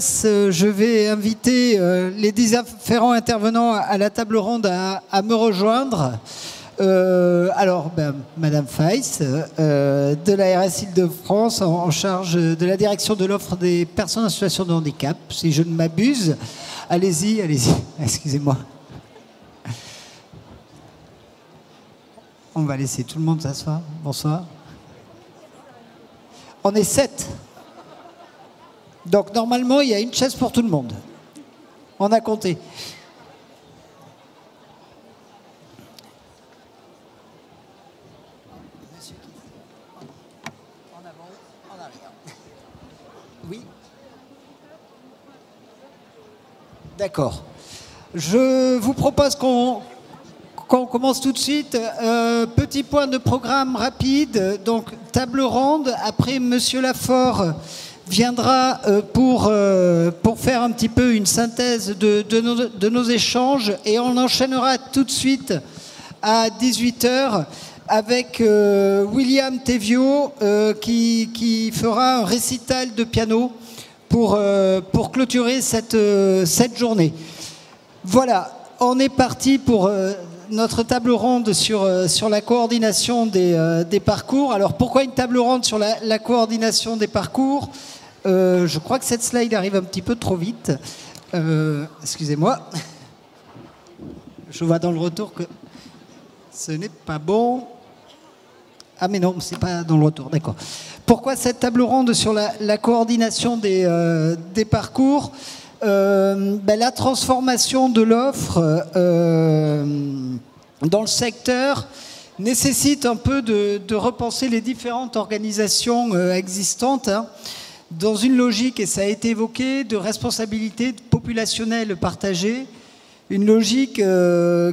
place, je vais inviter les différents intervenants à la table ronde à me rejoindre. Madame Feiss, de la RS Île-de-France, en charge de la direction de l'offre des personnes en situation de handicap, si je ne m'abuse. Allez-y, excusez-moi. On va laisser tout le monde s'asseoir. Bonsoir. On est 7. Donc normalement, il y a une chaise pour tout le monde. On a compté. Oui. D'accord. Je vous propose qu'on commence tout de suite. Petit point de programme rapide. Donc, table ronde. Après, Monsieur Lafort viendra pour faire un petit peu une synthèse de nos échanges. Et on enchaînera tout de suite à 18h avec William Tevio qui fera un récital de piano pour clôturer cette journée. Voilà, on est parti pour notre table ronde sur la coordination des parcours. Alors pourquoi une table ronde sur la coordination des parcours? Je crois que cette slide arrive un petit peu trop vite. Excusez-moi. Je vois dans le retour que ce n'est pas bon. Ah mais non, c'est pas dans le retour, d'accord. Pourquoi cette table ronde sur la coordination des parcours? La transformation de l'offre dans le secteur nécessite un peu de repenser les différentes organisations existantes, hein, dans une logique, et ça a été évoqué, de responsabilité populationnelle partagée. Une logique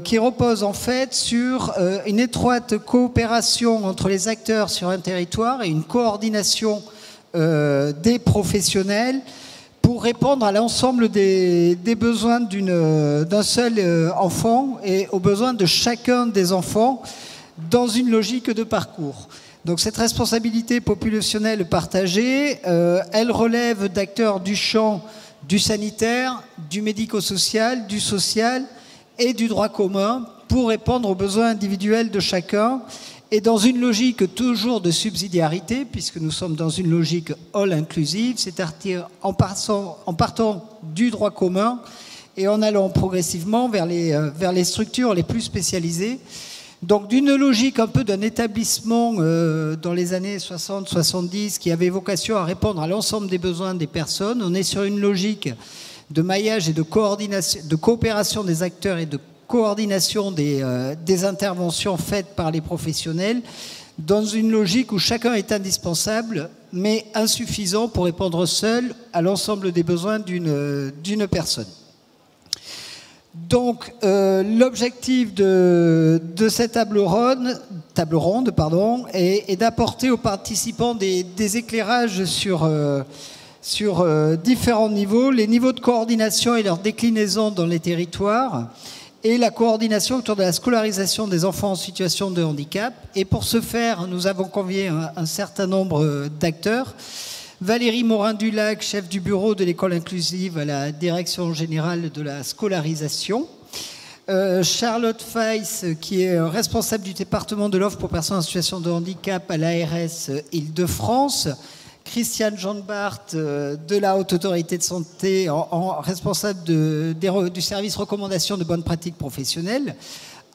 qui repose en fait sur une étroite coopération entre les acteurs sur un territoire et une coordination des professionnels pour répondre à l'ensemble des besoins d'un seul enfant et aux besoins de chacun des enfants dans une logique de parcours. Donc cette responsabilité populationnelle partagée, elle relève d'acteurs du champ du sanitaire, du médico-social, du social et du droit commun pour répondre aux besoins individuels de chacun et dans une logique toujours de subsidiarité, puisque nous sommes dans une logique all-inclusive, c'est-à-dire en partant du droit commun et en allant progressivement vers les structures les plus spécialisées. Donc d'une logique un peu d'un établissement dans les années 60-70 qui avait vocation à répondre à l'ensemble des besoins des personnes, on est sur une logique de maillage et de coopération des acteurs et de coordination des interventions faites par les professionnels dans une logique où chacun est indispensable mais insuffisant pour répondre seul à l'ensemble des besoins d'une personne. Donc, l'objectif de cette table ronde est d'apporter aux participants des éclairages sur différents niveaux, les niveaux de coordination et leur déclinaison dans les territoires, et la coordination autour de la scolarisation des enfants en situation de handicap. Et pour ce faire, nous avons convié un certain nombre d'acteurs. Valérie Morin-Dulac, chef du bureau de l'école inclusive à la direction générale de la scolarisation. Charlotte Feiss, qui est responsable du département de l'offre pour personnes en situation de handicap à l'ARS Île-de-France. Christiane Jean-Bart, de la Haute Autorité de Santé, responsable du service recommandation de bonnes pratiques professionnelles.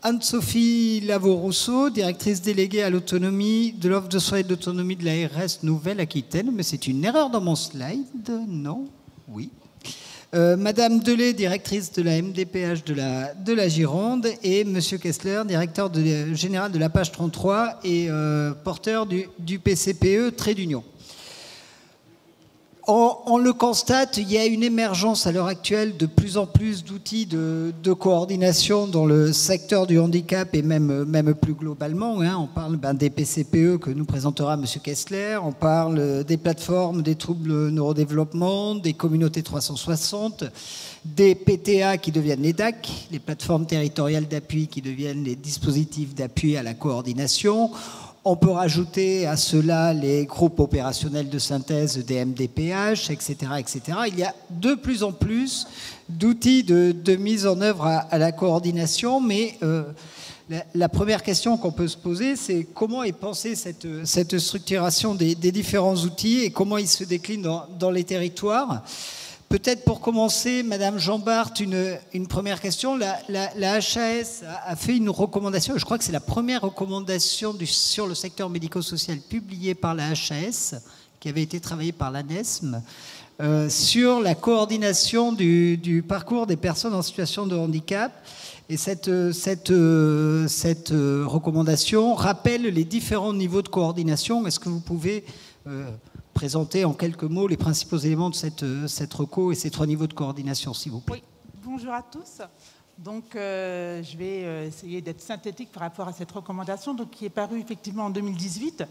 Anne-Sophie Lavaux-Rousseau, directrice déléguée à l'autonomie de l'offre de soins et d'autonomie de l'ARS Nouvelle-Aquitaine. Mais c'est une erreur dans mon slide, non? Oui. Madame Delay, directrice de la MDPH de la Gironde. Et Monsieur Kessler, directeur général de la page 33 et porteur du PCPE Trait d'Union. On le constate, il y a une émergence à l'heure actuelle de plus en plus d'outils de coordination dans le secteur du handicap et même plus globalement. Hein. On parle des PCPE que nous présentera M. Kessler, on parle des plateformes des troubles neurodéveloppement, des communautés 360, des PTA qui deviennent les DAC, les plateformes territoriales d'appui qui deviennent les dispositifs d'appui à la coordination. On peut rajouter à cela les groupes opérationnels de synthèse des MDPH, etc., etc. Il y a de plus en plus d'outils de mise en œuvre à la coordination, mais la première question qu'on peut se poser, c'est comment est pensée cette structuration des différents outils et comment ils se déclinent dans les territoires. Peut-être pour commencer, Madame Jean-Bart, une première question. La HAS a fait une recommandation, je crois que c'est la première recommandation sur le secteur médico-social publiée par la HAS, qui avait été travaillée par l'ANESM, sur la coordination du parcours des personnes en situation de handicap. Et cette recommandation rappelle les différents niveaux de coordination. Est-ce que vous pouvez présenter en quelques mots les principaux éléments de cette reco et ces 3 niveaux de coordination, s'il vous plaît? Oui, bonjour à tous. Donc, je vais essayer d'être synthétique par rapport à cette recommandation qui est parue effectivement en 2018.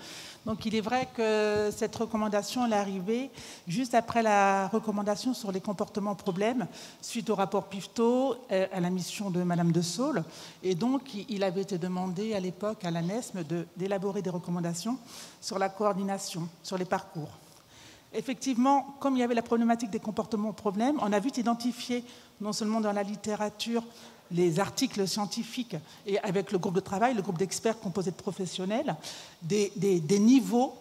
Donc, il est vrai que cette recommandation est arrivée juste après la recommandation sur les comportements problèmes suite au rapport Piveteau à la mission de Madame de Saules. Et donc, il avait été demandé à l'époque à l'ANESM d'élaborer des recommandations sur la coordination, sur les parcours. Effectivement, comme il y avait la problématique des comportements problèmes, on a vite identifié, non seulement dans la littérature, les articles scientifiques et avec le groupe de travail, le groupe d'experts composé de professionnels, des niveaux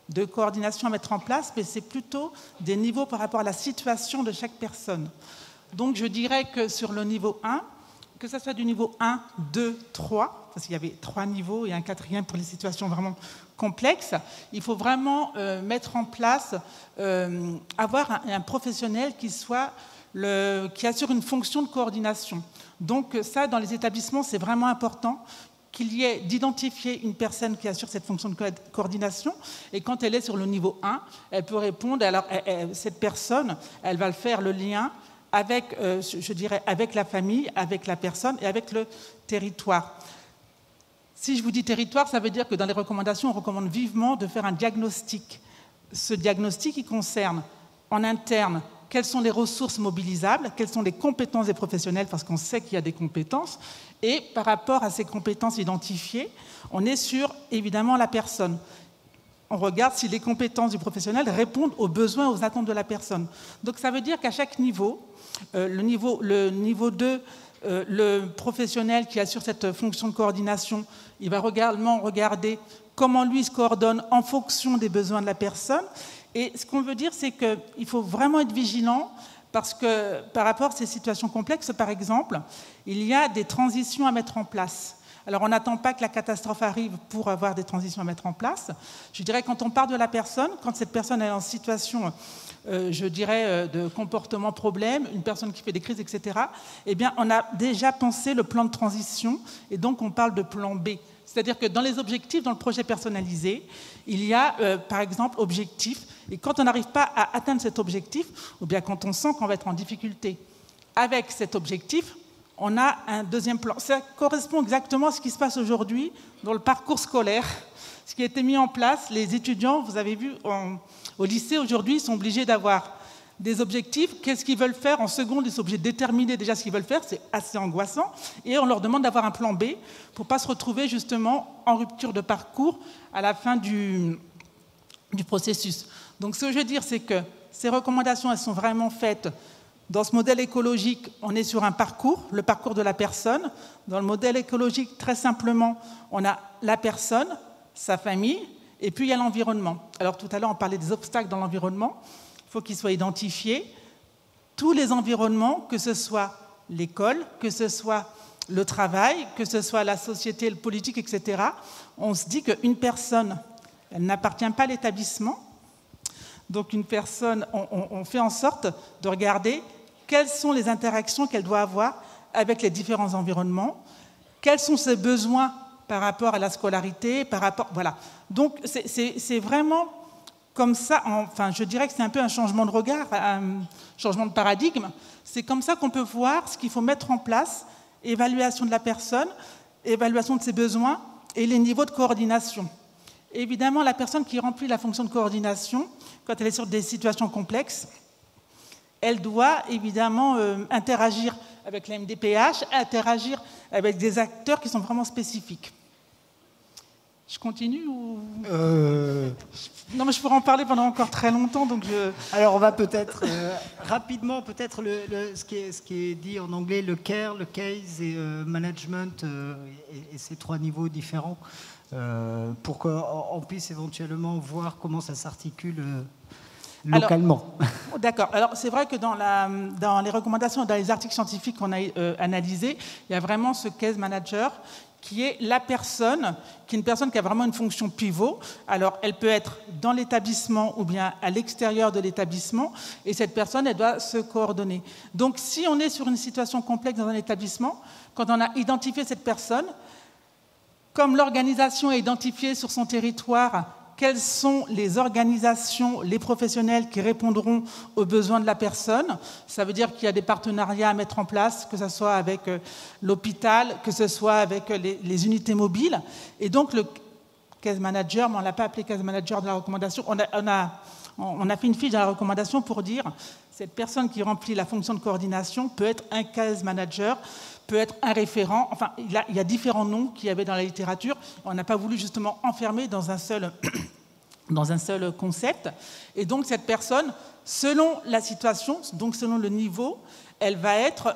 de coordination à mettre en place, mais c'est plutôt des niveaux par rapport à la situation de chaque personne. Donc je dirais que sur le niveau 1, que ce soit du niveau 1, 2, 3, parce qu'il y avait 3 niveaux et un 4e pour les situations vraiment complexes, il faut vraiment mettre en place, avoir un professionnel qui assure une fonction de coordination. Donc ça, dans les établissements, c'est vraiment important qu'il y ait d'identifier une personne qui assure cette fonction de coordination, et quand elle est sur le niveau 1, elle peut répondre, alors cette personne, elle va faire le lien avec, je dirais, avec la famille, avec la personne et avec le territoire. Si je vous dis territoire, ça veut dire que dans les recommandations, on recommande vivement de faire un diagnostic. Ce diagnostic, il concerne en interne quelles sont les ressources mobilisables, quelles sont les compétences des professionnels, parce qu'on sait qu'il y a des compétences, et par rapport à ces compétences identifiées, on est sur, évidemment, la personne. On regarde si les compétences du professionnel répondent aux besoins, aux attentes de la personne. Donc ça veut dire qu'à chaque niveau, le niveau 2, le professionnel qui assure cette fonction de coordination, il va également regarder comment lui se coordonne en fonction des besoins de la personne. Et ce qu'on veut dire, c'est qu'il faut vraiment être vigilant parce que par rapport à ces situations complexes, par exemple, il y a des transitions à mettre en place. Alors, on n'attend pas que la catastrophe arrive pour avoir des transitions à mettre en place. Je dirais, quand on parle de la personne, quand cette personne est en situation, je dirais, de comportement problème, une personne qui fait des crises, etc., eh bien, on a déjà pensé le plan de transition, et donc on parle de plan B. C'est-à-dire que dans les objectifs, dans le projet personnalisé, il y a, par exemple, objectif, et quand on n'arrive pas à atteindre cet objectif, ou bien quand on sent qu'on va être en difficulté avec cet objectif, on a un deuxième plan. Ça correspond exactement à ce qui se passe aujourd'hui dans le parcours scolaire. Ce qui a été mis en place, les étudiants, vous avez vu, au lycée aujourd'hui, sont obligés d'avoir des objectifs. Qu'est-ce qu'ils veulent faire en seconde? Ils sont obligés de déterminer déjà ce qu'ils veulent faire. C'est assez angoissant. Et on leur demande d'avoir un plan B pour ne pas se retrouver justement en rupture de parcours à la fin du processus. Donc ce que je veux dire, c'est que ces recommandations, elles sont vraiment faites. Dans ce modèle écologique, on est sur un parcours, le parcours de la personne. Dans le modèle écologique, très simplement, on a la personne, sa famille, et puis il y a l'environnement. Alors tout à l'heure, on parlait des obstacles dans l'environnement. Il faut qu'ils soient identifiés. Tous les environnements, que ce soit l'école, que ce soit le travail, que ce soit la société, le politique, etc., on se dit qu'une personne, elle n'appartient pas à l'établissement. Donc une personne, on fait en sorte de regarder quelles sont les interactions qu'elle doit avoir avec les différents environnements, quels sont ses besoins par rapport à la scolarité, par rapport... Voilà. Donc c'est vraiment comme ça, enfin je dirais que c'est un peu un changement de regard, un changement de paradigme. C'est comme ça qu'on peut voir ce qu'il faut mettre en place, évaluation de la personne, évaluation de ses besoins et les niveaux de coordination. Évidemment, la personne qui remplit la fonction de coordination, quand elle est sur des situations complexes, elle doit évidemment interagir avec la MDPH, interagir avec des acteurs qui sont vraiment spécifiques. Je continue ou... Non, mais je pourrais en parler pendant encore très longtemps, donc Alors, on va peut-être rapidement, peut-être ce qui est dit en anglais, le care, le case et management, et ces 3 niveaux différents, pour qu'on puisse éventuellement voir comment ça s'articule localement. D'accord. Alors, c'est vrai que dans les recommandations, dans les articles scientifiques qu'on a analysés, il y a vraiment ce case manager qui est la personne, qui est une personne qui a vraiment une fonction pivot. Alors, elle peut être dans l'établissement ou bien à l'extérieur de l'établissement, et cette personne, elle doit se coordonner. Donc, si on est sur une situation complexe dans un établissement, quand on a identifié cette personne, comme l'organisation est identifiée sur son territoire, quelles sont les organisations, les professionnels qui répondront aux besoins de la personne. Ça veut dire qu'il y a des partenariats à mettre en place, que ce soit avec l'hôpital, que ce soit avec les unités mobiles. Et donc, le case manager, mais on ne l'a pas appelé case manager de la recommandation, on a fait une fiche dans la recommandation pour dire cette personne qui remplit la fonction de coordination peut être un case manager, peut être un référent. Enfin, il y a différents noms qu'il y avait dans la littérature. On n'a pas voulu justement enfermer dans un seul concept. Et donc, cette personne, selon la situation, donc selon le niveau, elle va être,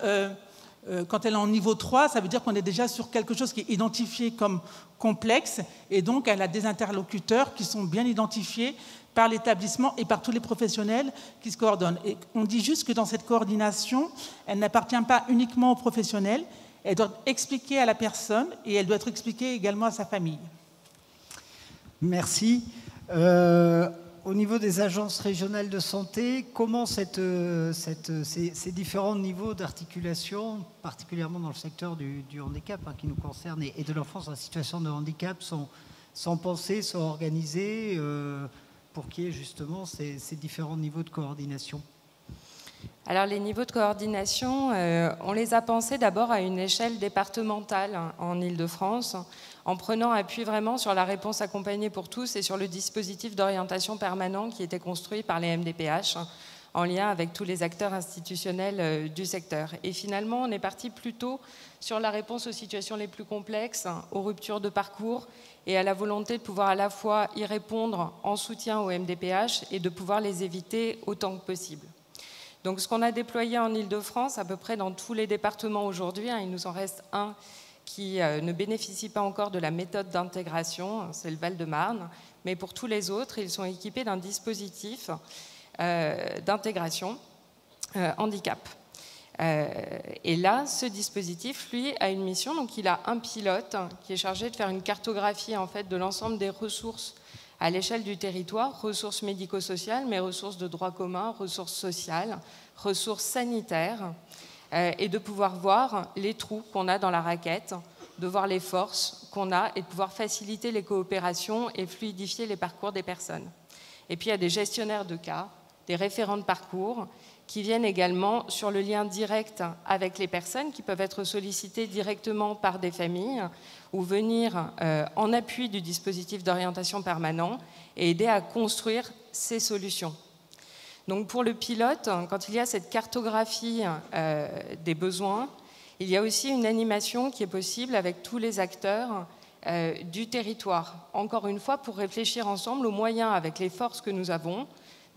quand elle est en niveau 3, ça veut dire qu'on est déjà sur quelque chose qui est identifié comme complexe. Et donc, elle a des interlocuteurs qui sont bien identifiés par l'établissement et par tous les professionnels qui se coordonnent. Et on dit juste que dans cette coordination, elle n'appartient pas uniquement aux professionnels, elle doit expliquer à la personne et elle doit être expliquée également à sa famille. Merci. Au niveau des agences régionales de santé, comment ces différents niveaux d'articulation, particulièrement dans le secteur du handicap qui nous concerne et de l'enfance en situation de handicap, sont pensés, sont organisés pour qu'il y ait justement ces différents niveaux de coordination? Alors les niveaux de coordination, on les a pensés d'abord à une échelle départementale en Île-de-France, en prenant appui vraiment sur la réponse accompagnée pour tous et sur le dispositif d'orientation permanent qui était construit par les MDPH en lien avec tous les acteurs institutionnels du secteur. Et finalement, on est parti plutôt sur la réponse aux situations les plus complexes, aux ruptures de parcours et à la volonté de pouvoir à la fois y répondre en soutien aux MDPH et de pouvoir les éviter autant que possible. Donc ce qu'on a déployé en Île-de-France, à peu près dans tous les départements aujourd'hui, il nous en reste un qui ne bénéficie pas encore de la méthode d'intégration, c'est le Val-de-Marne, mais pour tous les autres, ils sont équipés d'un dispositif d'intégration handicap. Et là, ce dispositif, lui, a une mission, donc il a un pilote qui est chargé de faire une cartographie en fait, de l'ensemble des ressources à l'échelle du territoire, ressources médico-sociales, mais ressources de droit commun, ressources sociales, ressources sanitaires, et de pouvoir voir les trous qu'on a dans la raquette, de voir les forces qu'on a et de pouvoir faciliter les coopérations et fluidifier les parcours des personnes. Et puis il y a des gestionnaires de cas, des référents de parcours, qui viennent également sur le lien direct avec les personnes, qui peuvent être sollicitées directement par des familles ou venir en appui du dispositif d'orientation permanent et aider à construire ces solutions. Donc pour le pilote, quand il y a cette cartographie des besoins, il y a aussi une animation qui est possible avec tous les acteurs du territoire. Encore une fois, pour réfléchir ensemble aux moyens, avec les forces que nous avons,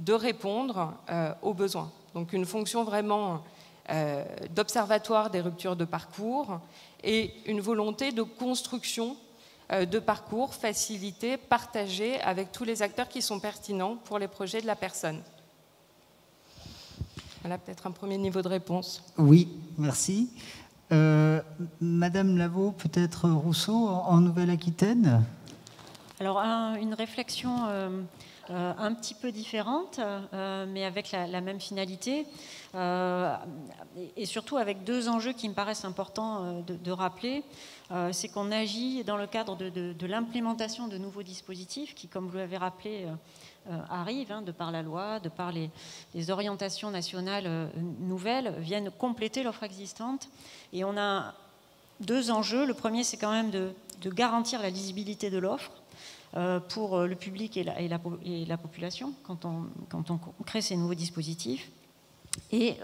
de répondre aux besoins. Donc une fonction vraiment d'observatoire des ruptures de parcours et une volonté de construction de parcours facilité, partagé avec tous les acteurs qui sont pertinents pour les projets de la personne. Voilà peut-être un premier niveau de réponse. Oui, merci. Madame Lavaux, peut-être Rousseau, en Nouvelle-Aquitaine? Alors, une réflexion un petit peu différente, mais avec la même finalité, et surtout avec deux enjeux qui me paraissent importants de rappeler. C'est qu'on agit dans le cadre de l'implémentation de nouveaux dispositifs qui, comme vous l'avez rappelé, arrivent, de par la loi, de par les orientations nationales nouvelles, viennent compléter l'offre existante. Et on a deux enjeux. Le premier, c'est quand même de garantir la lisibilité de l'offre pour le public et la population quand on crée ces nouveaux dispositifs. Et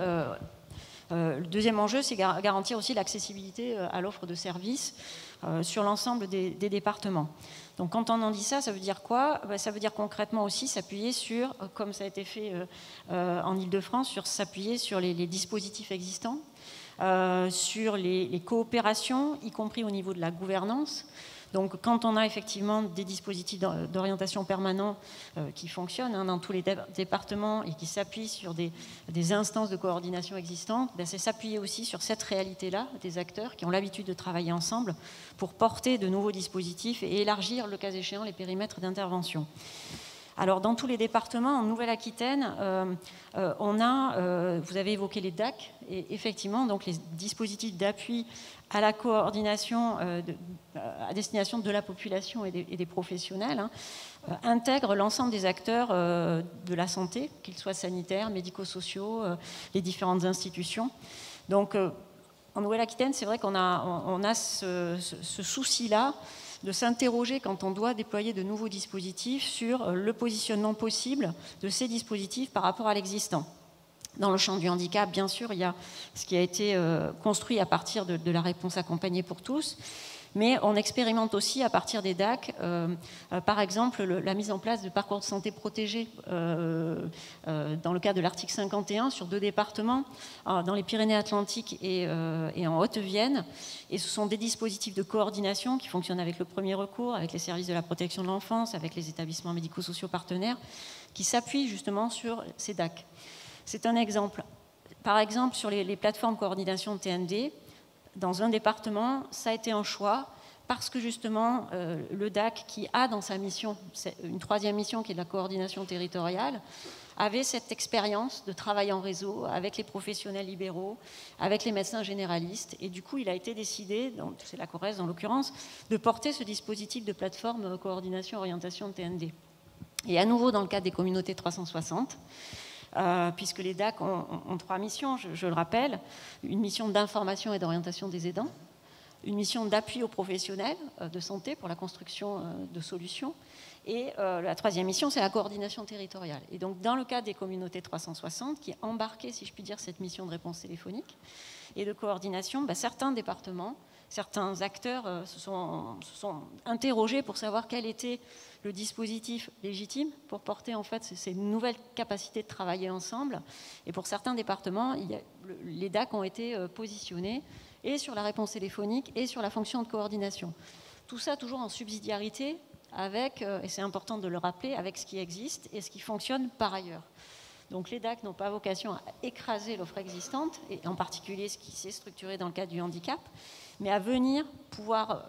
Le deuxième enjeu, c'est garantir aussi l'accessibilité à l'offre de services sur l'ensemble des départements. Donc quand on en dit ça, ça veut dire quoi? Ça veut dire concrètement aussi s'appuyer sur, comme ça a été fait en Ile-de-France, s'appuyer sur les dispositifs existants, sur les coopérations, y compris au niveau de la gouvernance. Donc quand on a effectivement des dispositifs d'orientation permanents qui fonctionnent dans tous les départements et qui s'appuient sur des instances de coordination existantes, c'est s'appuyer aussi sur cette réalité-là des acteurs qui ont l'habitude de travailler ensemble pour porter de nouveaux dispositifs et élargir, le cas échéant, les périmètres d'intervention. Alors, dans tous les départements, en Nouvelle-Aquitaine, on a, vous avez évoqué les DAC, et effectivement, donc les dispositifs d'appui à la coordination à destination de la population et des professionnels intègrent l'ensemble des acteurs de la santé, qu'ils soient sanitaires, médico-sociaux, les différentes institutions. Donc, en Nouvelle-Aquitaine, c'est vrai qu'on a ce souci-là de s'interroger quand on doit déployer de nouveaux dispositifs sur le positionnement possible de ces dispositifs par rapport à l'existant. Dans le champ du handicap, bien sûr, il y a ce qui a été construit à partir de la réponse accompagnée pour tous, mais on expérimente aussi à partir des DAC, par exemple, la mise en place de parcours de santé protégés dans le cadre de l'article 51 sur 2 départements, dans les Pyrénées-Atlantiques et en Haute-Vienne. Et ce sont des dispositifs de coordination qui fonctionnent avec le premier recours, avec les services de la protection de l'enfance, avec les établissements médico-sociaux partenaires, qui s'appuient justement sur ces DAC. C'est un exemple. Par exemple, sur les plateformes coordination de TND, dans un département, ça a été un choix parce que justement, le DAC, qui a dans sa mission une 3e mission qui est de la coordination territoriale, avait cette expérience de travail en réseau avec les professionnels libéraux, avec les médecins généralistes. Et du coup, il a été décidé, c'est la Corrèze en l'occurrence, de porter ce dispositif de plateforme coordination orientation de TND. Et à nouveau, dans le cadre des communautés 360, puisque les DAC ont 3 missions, je le rappelle, une mission d'information et d'orientation des aidants, une mission d'appui aux professionnels de santé pour la construction de solutions, et la 3e mission, c'est la coordination territoriale. Et donc, dans le cadre des communautés 360, qui embarquait, si je puis dire, cette mission de réponse téléphonique et de coordination, certains départements, certains acteurs se sont interrogés pour savoir quel était le dispositif légitime pour porter en fait ces nouvelles capacités de travailler ensemble. Et pour certains départements, les DAC ont été positionnés et sur la réponse téléphonique et sur la fonction de coordination. Tout ça toujours en subsidiarité avec, et c'est important de le rappeler, avec ce qui existe et ce qui fonctionne par ailleurs. Donc les DAC n'ont pas vocation à écraser l'offre existante, et en particulier ce qui s'est structuré dans le cadre du handicap, mais à venir pouvoir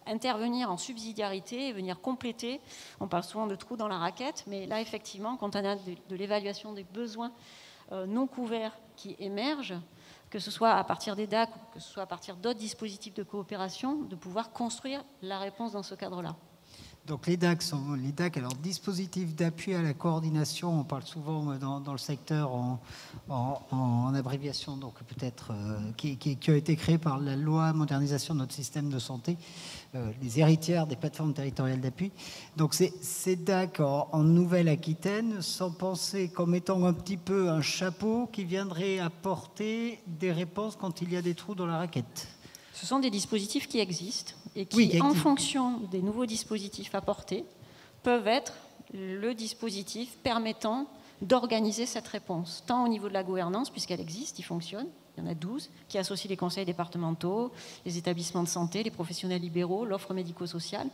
intervenir en subsidiarité et venir compléter. On parle souvent de trous dans la raquette, mais là, effectivement, quand on a de l'évaluation des besoins non couverts qui émergent, que ce soit à partir des DAC ou que ce soit à partir d'autres dispositifs de coopération, de pouvoir construire la réponse dans ce cadre-là. Donc les DAC sont les DAC, alors dispositifs d'appui à la coordination, on parle souvent dans le secteur en abréviation, donc peut-être qui a été créé par la loi modernisation de notre système de santé, les héritières des plateformes territoriales d'appui. Donc ces DAC en Nouvelle-Aquitaine sont pensés comme étant un petit peu un chapeau qui viendrait apporter des réponses quand il y a des trous dans la raquette. Ce sont des dispositifs qui existent et qui, en fonction des nouveaux dispositifs apportés, peuvent être le dispositif permettant d'organiser cette réponse, tant au niveau de la gouvernance, puisqu'elle existe, il fonctionne, il y en a 12, qui associent les conseils départementaux, les établissements de santé, les professionnels libéraux, l'offre médico-sociale.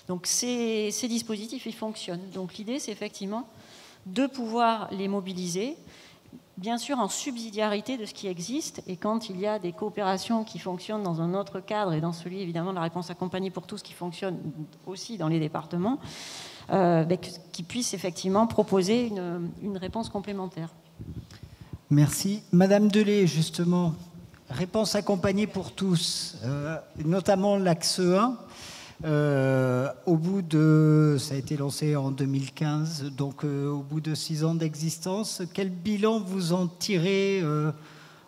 Donc ces dispositifs, ils fonctionnent. Donc l'idée, c'est effectivement de pouvoir les mobiliser, bien sûr en subsidiarité de ce qui existe, et quand il y a des coopérations qui fonctionnent dans un autre cadre, et dans celui évidemment de la réponse accompagnée pour tous qui fonctionne aussi dans les départements, qui puissent effectivement proposer une réponse complémentaire. Merci. Madame Delay, justement, réponse accompagnée pour tous, notamment l'axe 1. Au bout de, ça a été lancé en 2015, donc au bout de 6 ans d'existence, quel bilan vous en tirez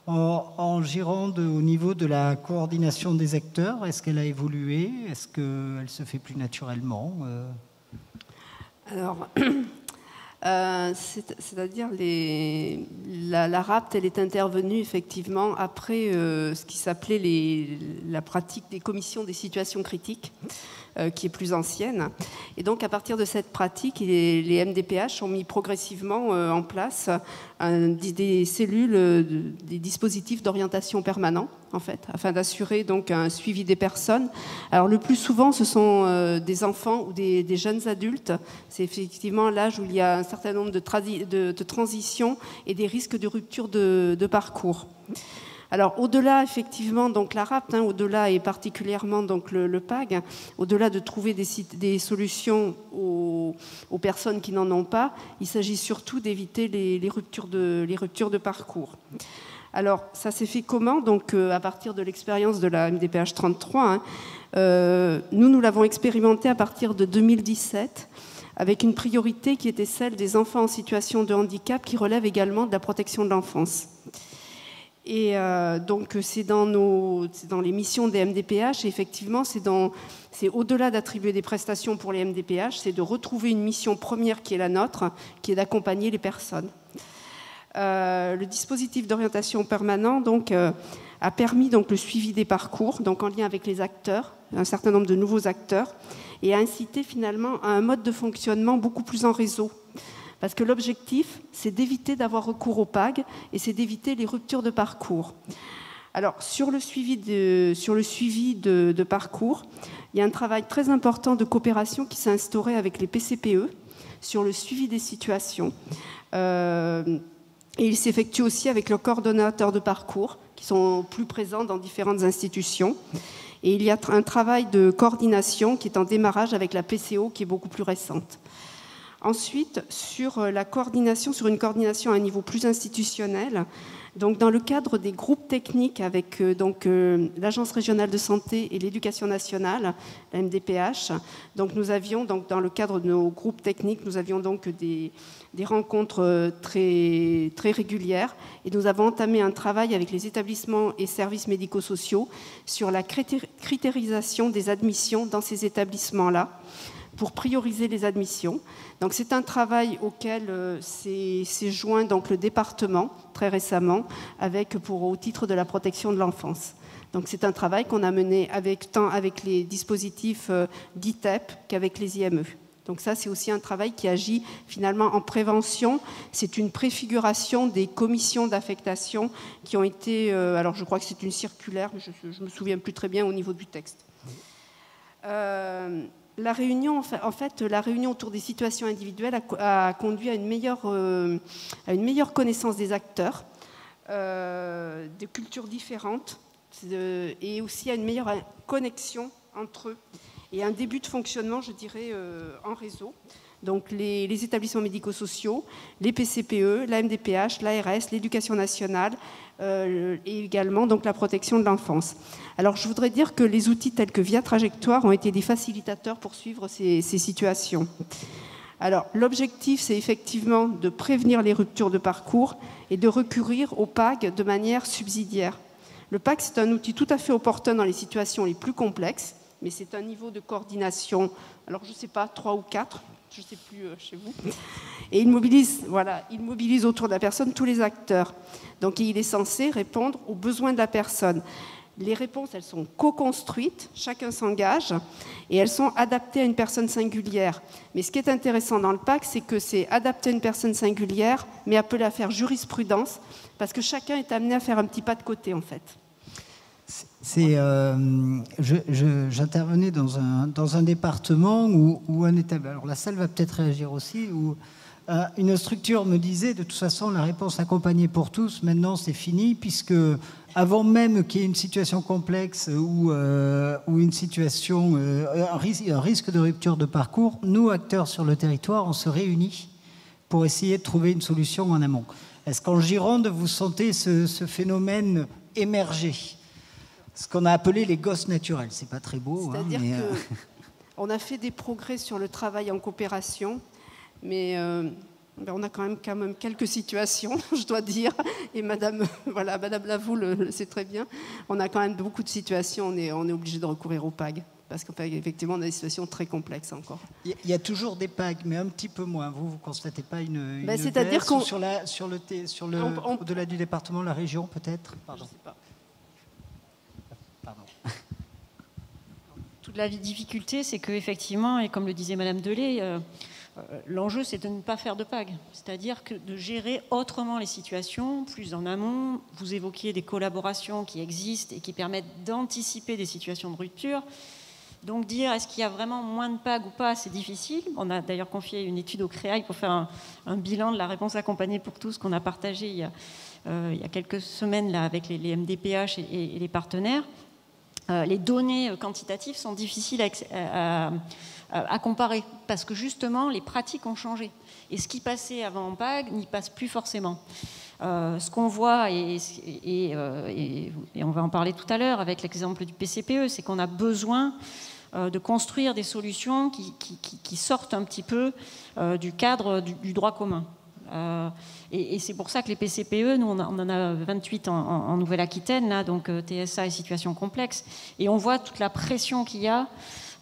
en Gironde au niveau de la coordination des acteurs? Est-ce qu'elle a évolué? Est-ce qu'elle se fait plus naturellement? Alors, C'est-à-dire la RAPT, elle est intervenue effectivement après ce qui s'appelait la pratique des commissions des situations critiques, qui est plus ancienne. Et donc à partir de cette pratique, les MDPH ont mis progressivement en place des cellules, des dispositifs d'orientation permanent, en fait, afin d'assurer donc un suivi des personnes. Alors le plus souvent, ce sont des enfants ou des jeunes adultes. C'est effectivement l'âge où il y a un certain nombre de transitions et des risques de rupture de parcours. Alors au-delà effectivement donc la RAPT, au-delà et particulièrement donc le PAG, au-delà de trouver des solutions aux personnes qui n'en ont pas, il s'agit surtout d'éviter les ruptures de parcours. Alors ça s'est fait comment? Donc à partir de l'expérience de la MDPH 33, nous l'avons expérimenté à partir de 2017 avec une priorité qui était celle des enfants en situation de handicap qui relève également de la protection de l'enfance. Et donc c'est dans les missions des MDPH, et effectivement c'est au-delà d'attribuer des prestations pour les MDPH, c'est de retrouver une mission première qui est la nôtre, qui est d'accompagner les personnes. Le dispositif d'orientation permanent donc, a permis donc, le suivi des parcours, donc en lien avec les acteurs, un certain nombre de nouveaux acteurs, et a incité finalement à un mode de fonctionnement beaucoup plus en réseau. Parce que l'objectif, c'est d'éviter d'avoir recours au PAG et c'est d'éviter les ruptures de parcours. Alors, sur le suivi de parcours, il y a un travail très important de coopération qui s'est instauré avec les PCPE sur le suivi des situations. Et il s'effectue aussi avec leurs coordonnateurs de parcours qui sont plus présents dans différentes institutions. Et il y a un travail de coordination qui est en démarrage avec la PCO qui est beaucoup plus récente. Ensuite, sur une coordination à un niveau plus institutionnel, donc dans le cadre des groupes techniques avec l'Agence régionale de santé et l'éducation nationale, la MDPH, donc nous avions donc dans le cadre de nos groupes techniques, nous avions donc des rencontres très, très régulières et nous avons entamé un travail avec les établissements et services médico-sociaux sur la critérisation des admissions dans ces établissements-là, pour prioriser les admissions. Donc c'est un travail auquel s'est joint donc le département très récemment au titre de la protection de l'enfance. Donc c'est un travail qu'on a mené tant avec les dispositifs d'ITEP qu'avec les IME. Donc ça c'est aussi un travail qui agit finalement en prévention. C'est une préfiguration des commissions d'affectation qui ont été, alors je crois que c'est une circulaire, mais je me souviens plus très bien au niveau du texte. La réunion autour des situations individuelles a conduit à une meilleure connaissance des acteurs, de cultures différentes, et aussi à une meilleure connexion entre eux, et un début de fonctionnement, je dirais, en réseau. Donc les établissements médico-sociaux, les PCPE, la MDPH, l'ARS, l'éducation nationale, et également donc, la protection de l'enfance. Alors je voudrais dire que les outils tels que Via Trajectoire ont été des facilitateurs pour suivre ces situations. Alors l'objectif, c'est effectivement de prévenir les ruptures de parcours et de recourir au PAG de manière subsidiaire. Le PAG, c'est un outil tout à fait opportun dans les situations les plus complexes, mais c'est un niveau de coordination, alors je ne sais pas, 3 ou 4, je ne sais plus chez vous. Et il mobilise autour de la personne tous les acteurs. Donc il est censé répondre aux besoins de la personne. Les réponses, elles sont co-construites, chacun s'engage, et elles sont adaptées à une personne singulière. Mais ce qui est intéressant dans le PAC, c'est que c'est adapté à une personne singulière, mais appelé à faire jurisprudence, parce que chacun est amené à faire un petit pas de côté, en fait. J'intervenais dans un département où un établissement, alors la salle va peut-être réagir aussi, où une structure me disait de toute façon la réponse accompagnée pour tous, maintenant c'est fini, puisque avant même qu'il y ait une situation complexe ou une situation, un risque de rupture de parcours, nous, acteurs sur le territoire, on se réunit pour essayer de trouver une solution en amont. Est-ce qu'en Gironde, vous sentez ce phénomène émerger ? Ce qu'on a appelé les gosses naturels. C'est pas très beau. C'est-à-dire qu'on a fait des progrès sur le travail en coopération, mais on a quand même quelques situations, je dois dire, et Madame Lavaux le sait très bien, on a quand même beaucoup de situations, on est obligé de recourir au PAG. parce qu'effectivement, on a des situations très complexes encore. Il y a toujours des PAG, mais un petit peu moins. Vous ne constatez pas une c'est-à-dire baisse au-delà du département, la région peut-être? Je ne sais pas. Pardon. Toute la difficulté, c'est qu'effectivement, et comme le disait Madame Delay, l'enjeu, c'est de ne pas faire de PAG, c'est-à-dire que de gérer autrement les situations, plus en amont. Vous évoquiez des collaborations qui existent et qui permettent d'anticiper des situations de rupture. Donc dire est-ce qu'il y a vraiment moins de PAG ou pas, c'est difficile. On a d'ailleurs confié une étude au CREAI pour faire un bilan de la réponse accompagnée pour tous qu'on a partagé il y a quelques semaines là, avec les MDPH et les partenaires. Les données quantitatives sont difficiles à comparer parce que justement les pratiques ont changé et ce qui passait avant en PAG n'y passe plus forcément. Ce qu'on voit, et on va en parler tout à l'heure avec l'exemple du PCPE, c'est qu'on a besoin de construire des solutions qui sortent un petit peu du cadre du droit commun. Et c'est pour ça que les PCPE, nous on en a 28 en Nouvelle-Aquitaine, là, donc TSA et situation complexe, et on voit toute la pression qu'il y a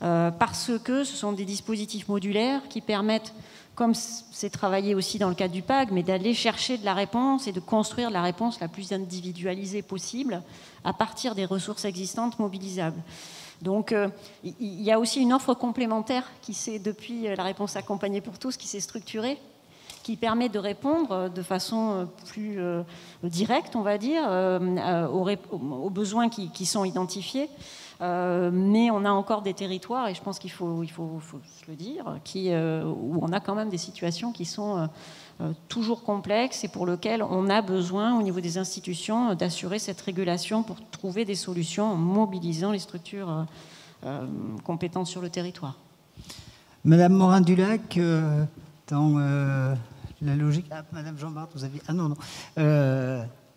parce que ce sont des dispositifs modulaires qui permettent, comme c'est travaillé aussi dans le cadre du PAG, mais d'aller chercher de la réponse et de construire la réponse la plus individualisée possible à partir des ressources existantes mobilisables. Donc il y a aussi une offre complémentaire qui s'est, depuis la réponse accompagnée pour tous, qui s'est structurée, qui permet de répondre de façon plus directe, on va dire, aux besoins qui sont identifiés. Mais on a encore des territoires, et je pense qu'il faut se le dire, où on a quand même des situations qui sont toujours complexes et pour lesquelles on a besoin, au niveau des institutions, d'assurer cette régulation pour trouver des solutions en mobilisant les structures compétentes sur le territoire. Madame Morin-Dulac, dans la logique... Ah, Madame Jean-Bart, vous avez... Ah non, non.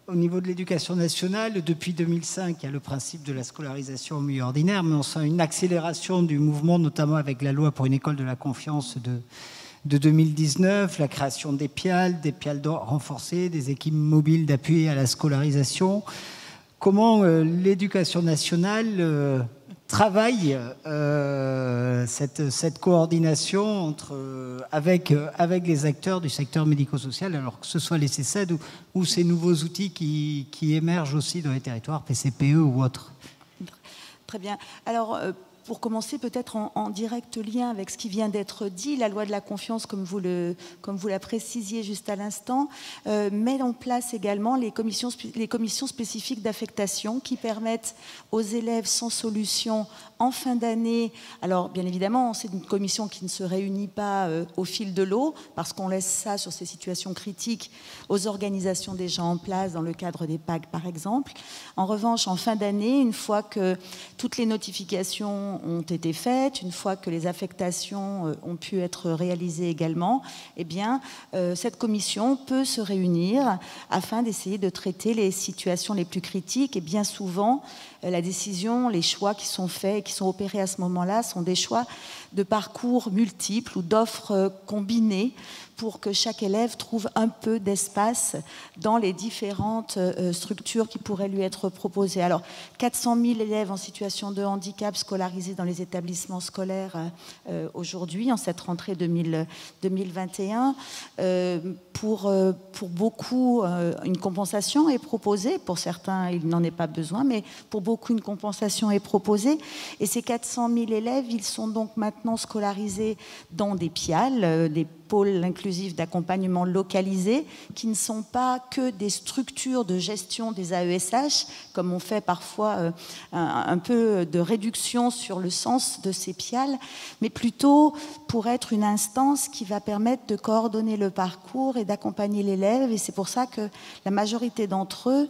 Au niveau de l'éducation nationale, depuis 2005, il y a le principe de la scolarisation au milieu ordinaire, mais on sent une accélération du mouvement, notamment avec la loi pour une école de la confiance de 2019, la création des PIAL renforcées, des équipes mobiles d'appui à la scolarisation. Comment l'éducation nationale travaille cette coordination avec les acteurs du secteur médico-social, alors que ce soit les CCED ou ces nouveaux outils qui émergent aussi dans les territoires, PCPE ou autres? Très bien. Alors, pour commencer, peut-être en direct lien avec ce qui vient d'être dit, la loi de la confiance, comme vous la précisiez juste à l'instant, met en place également les commissions spécifiques d'affectation qui permettent aux élèves sans solution en fin d'année. Alors, bien évidemment, c'est une commission qui ne se réunit pas au fil de l'eau, parce qu'on laisse ça sur ces situations critiques aux organisations déjà en place dans le cadre des PAG, par exemple. En revanche, en fin d'année, une fois que toutes les notifications ont été faites, une fois que les affectations ont pu être réalisées également, eh bien, cette commission peut se réunir afin d'essayer de traiter les situations les plus critiques. Et bien souvent, la décision, les choix qui sont faits et qui sont opérés à ce moment-là sont des choix de parcours multiples ou d'offres combinées pour que chaque élève trouve un peu d'espace dans les différentes structures qui pourraient lui être proposées. Alors, 400 000 élèves en situation de handicap scolarisés dans les établissements scolaires aujourd'hui, en cette rentrée 2021. Pour beaucoup, une compensation est proposée. Pour certains, il n'en est pas besoin, mais pour beaucoup, une compensation est proposée. Et ces 400 000 élèves, ils sont donc maintenant scolarisés dans des PIAL, des pôles inclusifs d'accompagnement localisés, qui ne sont pas que des structures de gestion des AESH, comme on fait parfois un peu de réduction sur le sens de ces PIAL, mais plutôt pour être une instance qui va permettre de coordonner le parcours et d'accompagner l'élève. Et c'est pour ça que la majorité d'entre eux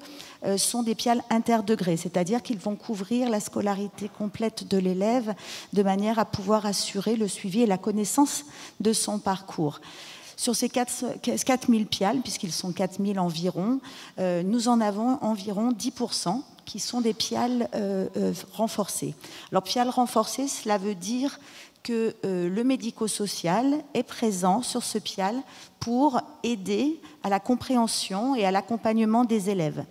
sont des PIAL interdegrés, c'est-à-dire qu'ils vont couvrir la scolarité complète de l'élève de manière à pouvoir assurer le suivi et la connaissance de son parcours. Sur ces 4000 PIAL, puisqu'ils sont 4000 environ, nous en avons environ 10% qui sont des PIAL renforcés. Alors PIAL renforcés, cela veut dire que le médico-social est présent sur ce PIAL pour aider à la compréhension et à l'accompagnement des élèves.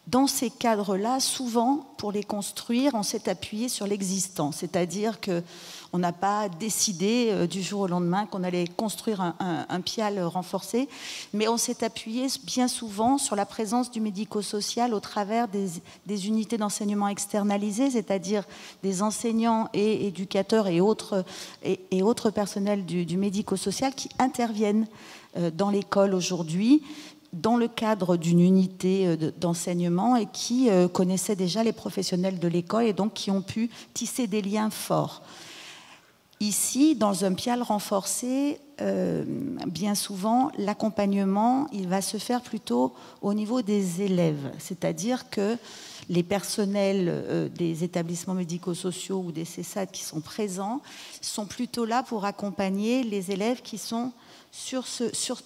Dans ces cadres-là, souvent, pour les construire, on s'est appuyé sur l'existant, c'est-à-dire qu'on n'a pas décidé du jour au lendemain qu'on allait construire un PIAL renforcé, mais on s'est appuyé bien souvent sur la présence du médico-social au travers des unités d'enseignement externalisées, c'est-à-dire des enseignants et éducateurs et autres personnels du médico-social qui interviennent dans l'école aujourd'hui, dans le cadre d'une unité d'enseignement et qui connaissaient déjà les professionnels de l'école et donc qui ont pu tisser des liens forts. Ici, dans un PIAL renforcé, bien souvent, l'accompagnement, il va se faire plutôt au niveau des élèves, c'est-à-dire que les personnels des établissements médico-sociaux ou des CESAD qui sont présents sont plutôt là pour accompagner les élèves qui sont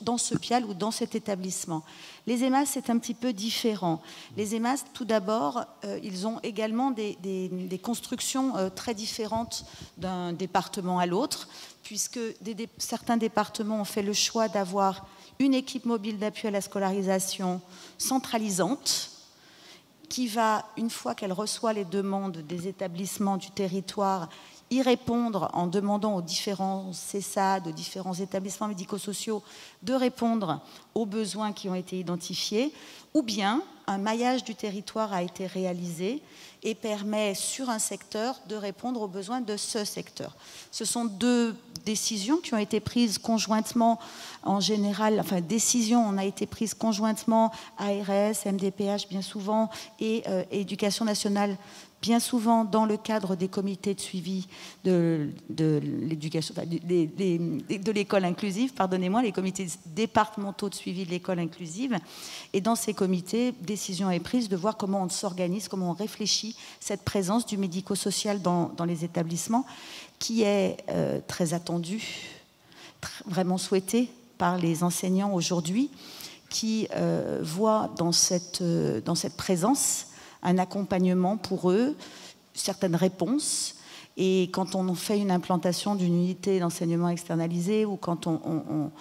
dans ce PIAL ou dans cet établissement. Les EMAS, c'est un petit peu différent. Les EMAS, tout d'abord, ils ont également des constructions très différentes d'un département à l'autre, puisque certains départements ont fait le choix d'avoir une équipe mobile d'appui à la scolarisation centralisante, qui va, une fois qu'elle reçoit les demandes des établissements du territoire, y répondre en demandant aux différents CESAD, aux différents établissements médico-sociaux de répondre aux besoins qui ont été identifiés, ou bien un maillage du territoire a été réalisé et permet sur un secteur de répondre aux besoins de ce secteur. Ce sont deux décisions qui ont été prises conjointement en général, enfin décisions ont été prises conjointement ARS, MDPH bien souvent et Éducation nationale bien souvent dans le cadre des comités de suivi de l'éducation, de l'école inclusive, pardonnez-moi, les comités départementaux de suivi de l'école inclusive. Et dans ces comités, décision est prise de voir comment on s'organise, comment on réfléchit cette présence du médico-social dans les établissements, qui est très attendue, vraiment souhaitée par les enseignants aujourd'hui, qui voient dans cette présence un accompagnement pour eux, certaines réponses. Et quand on fait une implantation d'une unité d'enseignement externalisé ou quand on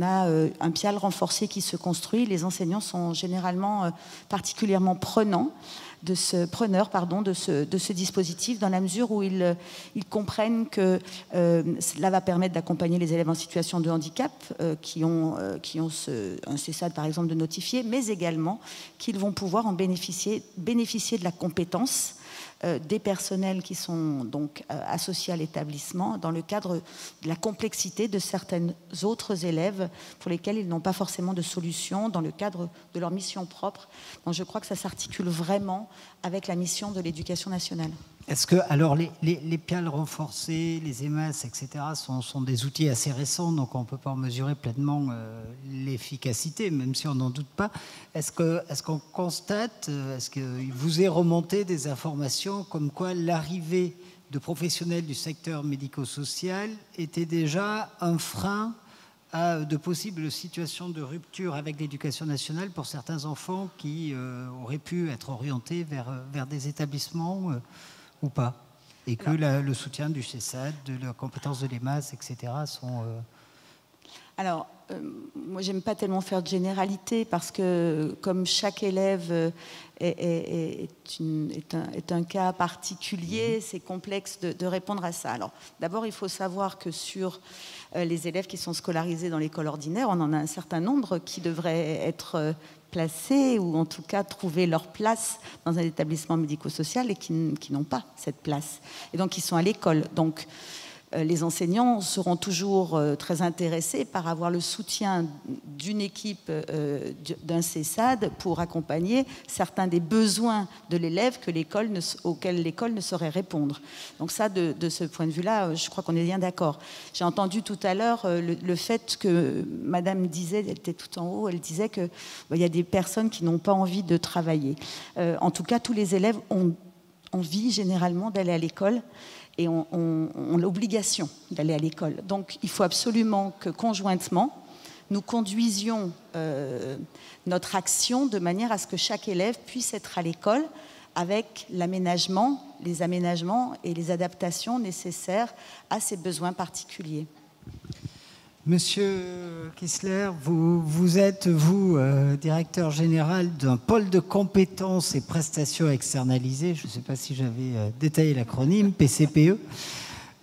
a un PIAL renforcé qui se construit, les enseignants sont généralement particulièrement preneurs de ce dispositif, dans la mesure où ils comprennent que cela va permettre d'accompagner les élèves en situation de handicap qui ont un CESAD par exemple de notifié, mais également qu'ils vont pouvoir en bénéficier de la compétence des personnels qui sont donc associés à l'établissement dans le cadre de la complexité de certains autres élèves pour lesquels ils n'ont pas forcément de solution dans le cadre de leur mission propre. Donc je crois que ça s'articule vraiment avec la mission de l'éducation nationale. Est-ce que, alors, les PIAL renforcés, les EMAS, etc., sont des outils assez récents, donc on ne peut pas en mesurer pleinement l'efficacité, même si on n'en doute pas. Est-ce qu'on constate, est-ce qu'il vous est remonté des informations comme quoi l'arrivée de professionnels du secteur médico-social était déjà un frein à de possibles situations de rupture avec l'éducation nationale pour certains enfants qui auraient pu être orientés vers des établissements ou pas, et que le soutien du CESAD, de la compétence de l'EMAS, etc. sont... Alors, moi, j'aime pas tellement faire de généralité parce que comme chaque élève est un cas particulier, c'est complexe de répondre à ça. Alors, d'abord, il faut savoir que sur les élèves qui sont scolarisés dans l'école ordinaire, on en a un certain nombre qui devraient être placés ou en tout cas trouver leur place dans un établissement médico-social et qui n'ont pas cette place. Et donc, ils sont à l'école. Donc, les enseignants seront toujours très intéressés par avoir le soutien d'une équipe d'un CESAD pour accompagner certains des besoins de l'élève auxquels l'école ne saurait répondre. Donc ça, de ce point de vue-là, je crois qu'on est bien d'accord. J'ai entendu tout à l'heure le fait que Madame disait, elle était tout en haut, elle disait qu'il y a des personnes qui n'ont pas envie de travailler. En tout cas, tous les élèves ont envie généralement d'aller à l'école et ont l'obligation d'aller à l'école. Donc il faut absolument que conjointement, nous conduisions notre action de manière à ce que chaque élève puisse être à l'école avec les aménagements et les adaptations nécessaires à ses besoins particuliers. Monsieur Kissler, vous êtes, directeur général d'un pôle de compétences et prestations externalisées. Je ne sais pas si j'avais détaillé l'acronyme, PCPE.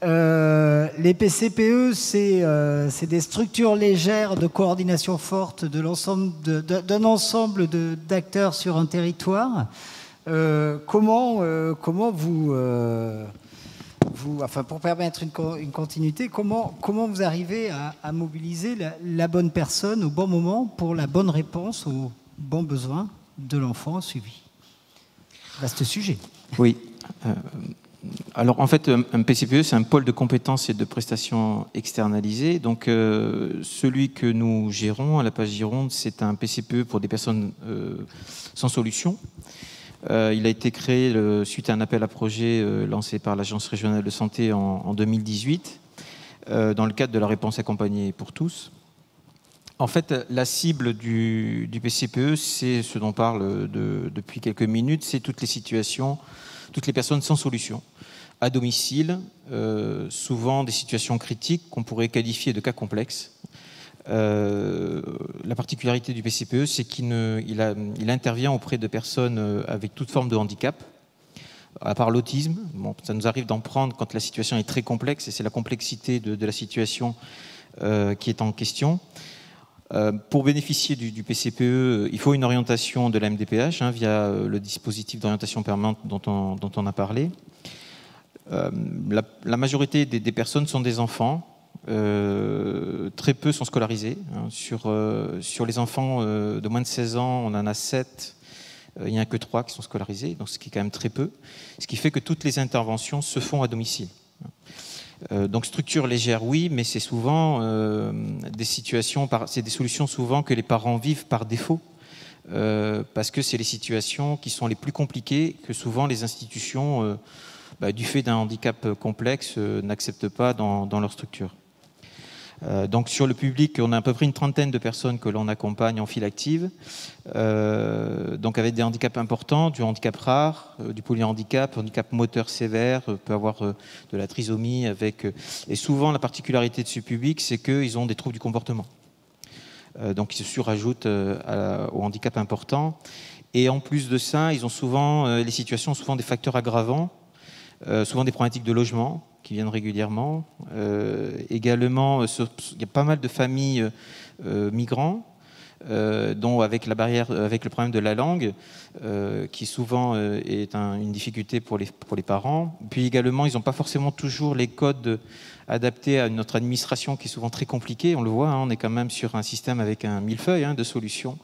Les PCPE, c'est des structures légères de coordination forte d'un ensemble d'acteurs sur un territoire. Comment pour permettre une continuité, comment vous arrivez à mobiliser la bonne personne au bon moment pour la bonne réponse aux bons besoins de l'enfant suivi? Vaste sujet. Oui. Alors en fait, un PCPE, c'est un pôle de compétences et de prestations externalisées. Donc celui que nous gérons à la Page Gironde, c'est un PCPE pour des personnes sans solution. Il a été créé suite à un appel à projet lancé par l'Agence régionale de santé en 2018, dans le cadre de la réponse accompagnée pour tous. En fait, la cible du PCPE, c'est ce dont on parle depuis quelques minutes, c'est toutes les situations, toutes les personnes sans solution, à domicile, souvent des situations critiques qu'on pourrait qualifier de cas complexes. La particularité du PCPE, c'est qu'il intervient auprès de personnes avec toute forme de handicap, à part l'autisme. Bon, ça nous arrive d'en prendre quand la situation est très complexe, et c'est la complexité de la situation qui est en question. Pour bénéficier du PCPE, il faut une orientation de la MDPH via le dispositif d'orientation permanente dont on a parlé. La majorité des personnes sont des enfants. Très peu sont scolarisés. Sur les enfants de moins de 16 ans, on en a 7. Il n'y en a que 3 qui sont scolarisés, donc ce qui est quand même très peu. Ce qui fait que toutes les interventions se font à domicile. Donc structure légère, oui, mais c'est souvent c'est des solutions souvent que les parents vivent par défaut, parce que c'est les situations qui sont les plus compliquées que souvent les institutions, du fait d'un handicap complexe, n'acceptent pas dans leur structure. Donc sur le public, on a à peu près une trentaine de personnes que l'on accompagne en file active, donc avec des handicaps importants, du handicap rare, du polyhandicap, handicap moteur sévère, peut avoir de la trisomie, et souvent la particularité de ce public, c'est qu'ils ont des troubles du comportement. Donc ils se surajoutent au handicap important, et en plus de ça, ils ont souvent, les situations ont souvent des facteurs aggravants, souvent des problématiques de logement qui viennent régulièrement. Également, il y a pas mal de familles migrants, dont avec la barrière, avec le problème de la langue, qui souvent est une difficulté pour les parents. Puis également, ils n'ont pas forcément toujours les codes adaptés à notre administration, qui est souvent très compliquée. On le voit, on est quand même sur un système avec un millefeuille de solutions.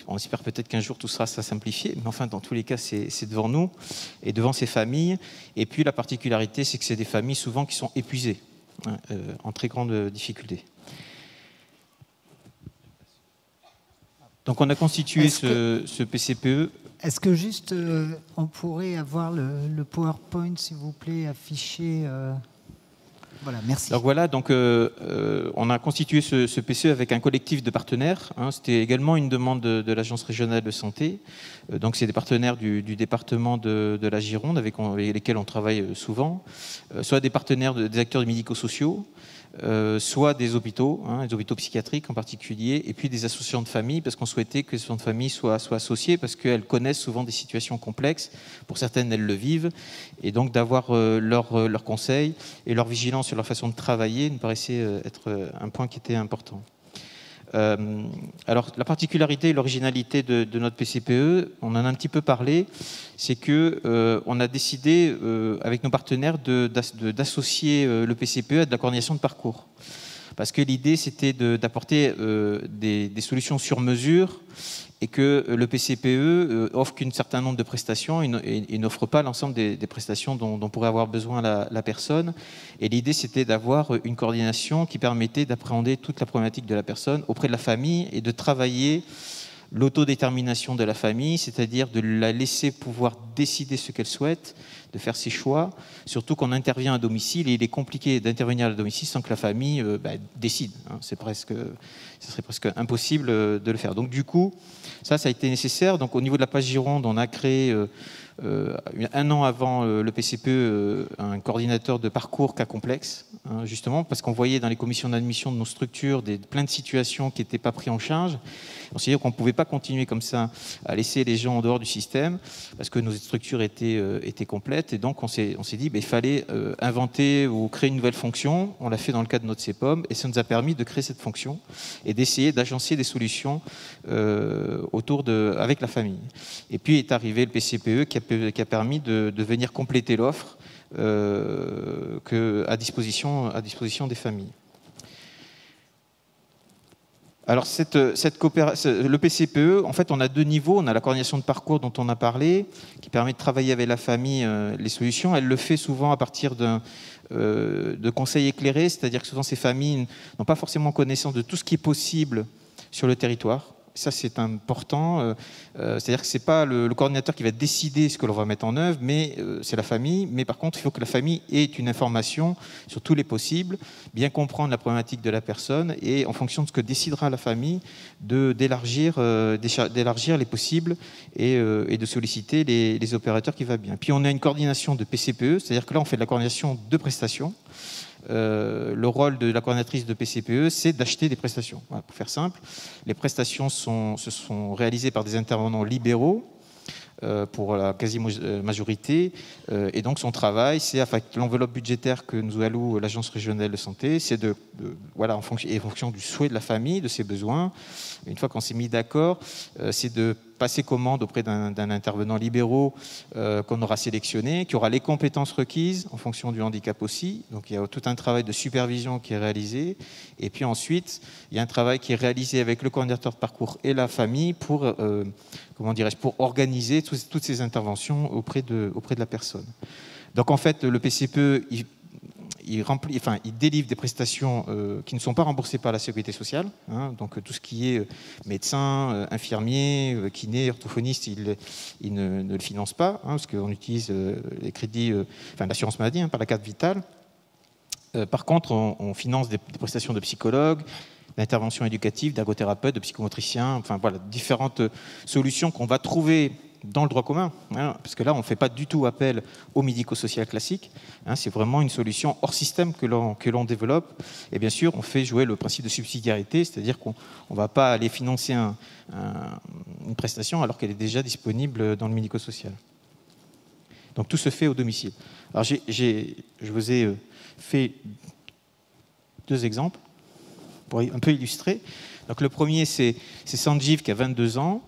On espère peut-être qu'un jour tout sera simplifié, mais enfin dans tous les cas c'est devant nous et devant ces familles. Et puis la particularité, c'est que c'est des familles souvent qui sont épuisées, en très grande difficulté. Donc on a constitué ce PCPE. Est-ce que juste on pourrait avoir le PowerPoint, s'il vous plaît, affiché Voilà, merci. Donc voilà, on a constitué ce PCE avec un collectif de partenaires. C'était également une demande de l'Agence régionale de santé. Donc c'est des partenaires du département de la Gironde avec lesquels on travaille souvent, soit des partenaires des acteurs médico-sociaux, soit des hôpitaux, des hôpitaux psychiatriques en particulier, et puis des associations de famille, parce qu'on souhaitait que les associations de famille soient associées, parce qu'elles connaissent souvent des situations complexes. Pour certaines, elles le vivent, et donc d'avoir leurs conseils et leur vigilance sur leur façon de travailler nous paraissait être un point qui était important. Alors, la particularité et l'originalité de notre PCPE, on en a un petit peu parlé, c'est qu'on a décidé, avec nos partenaires, d'associer le PCPE à de la coordination de parcours. Parce que l'idée, c'était d'apporter des solutions sur mesure, et que le PCPE offre qu'un certain nombre de prestations et n'offre pas l'ensemble des prestations dont pourrait avoir besoin la personne. Et l'idée, c'était d'avoir une coordination qui permettait d'appréhender toute la problématique de la personne auprès de la famille et de travailler l'autodétermination de la famille, c'est-à-dire de la laisser pouvoir décider ce qu'elle souhaite, de faire ses choix, surtout qu'on intervient à domicile, et il est compliqué d'intervenir à domicile sans que la famille décide. Ce serait presque impossible de le faire. Donc du coup, ça a été nécessaire. Donc au niveau de la Page Gironde, on a créé un an avant le PCPE, un coordinateur de parcours cas complexe, hein, justement, parce qu'on voyait dans les commissions d'admission de nos structures plein de situations qui n'étaient pas prises en charge. On s'est dit qu'on ne pouvait pas continuer comme ça à laisser les gens en dehors du système, parce que nos structures étaient complètes, et donc on s'est dit il fallait inventer ou créer une nouvelle fonction. On l'a fait dans le cadre de notre CEPOM, et ça nous a permis de créer cette fonction et d'essayer d'agencer des solutions avec la famille. Et puis est arrivé le PCPE qui a permis de venir compléter l'offre à disposition des familles. Alors le PCPE, en fait, on a deux niveaux. On a la coordination de parcours dont on a parlé, qui permet de travailler avec la famille les solutions. Elle le fait souvent à partir de conseils éclairés, c'est-à-dire que souvent ces familles n'ont pas forcément connaissance de tout ce qui est possible sur le territoire. Ça, c'est important. C'est-à-dire que ce n'est pas le coordinateur qui va décider ce que l'on va mettre en œuvre, mais c'est la famille. Mais par contre, il faut que la famille ait une information sur tous les possibles, bien comprendre la problématique de la personne et, en fonction de ce que décidera la famille, d'élargir les possibles et de solliciter les opérateurs qui vont bien. Puis, on a une coordination de PCPE, c'est-à-dire que là, on fait de la coordination de prestations. Le rôle de la coordinatrice de PCPE, c'est d'acheter des prestations. Voilà, pour faire simple, les prestations se sont réalisées par des intervenants libéraux pour la quasi-majorité. Et donc son travail, c'est l'enveloppe budgétaire que nous alloue l'Agence régionale de santé, c'est en fonction du souhait de la famille, de ses besoins. Une fois qu'on s'est mis d'accord, c'est de passer commande auprès d'un intervenant libéraux qu'on aura sélectionné, qui aura les compétences requises en fonction du handicap aussi. Donc il y a tout un travail de supervision qui est réalisé. Et puis ensuite, il y a un travail qui est réalisé avec le coordinateur de parcours et la famille pour organiser toutes ces interventions auprès de la personne. Donc en fait, le PCPE, il délivre des prestations qui ne sont pas remboursées par la sécurité sociale. Hein, donc tout ce qui est médecin, infirmier, kiné, orthophoniste, il ne le finance pas, hein, parce qu'on utilise les crédits, l'assurance maladie, hein, par la carte vitale. Par contre, on finance des prestations de psychologues, d'intervention éducative, d'ergothérapeute, de psychomotricien, différentes solutions qu'on va trouver dans le droit commun, hein, parce que là, on ne fait pas du tout appel au médico-social classique, hein, c'est vraiment une solution hors système que l'on développe, et bien sûr, on fait jouer le principe de subsidiarité, c'est-à-dire qu'on ne va pas aller financer une prestation alors qu'elle est déjà disponible dans le médico-social. Donc tout se fait au domicile. Alors je vous ai fait deux exemples pour un peu illustrer. Donc le premier, c'est Sanjeev qui a 22 ans.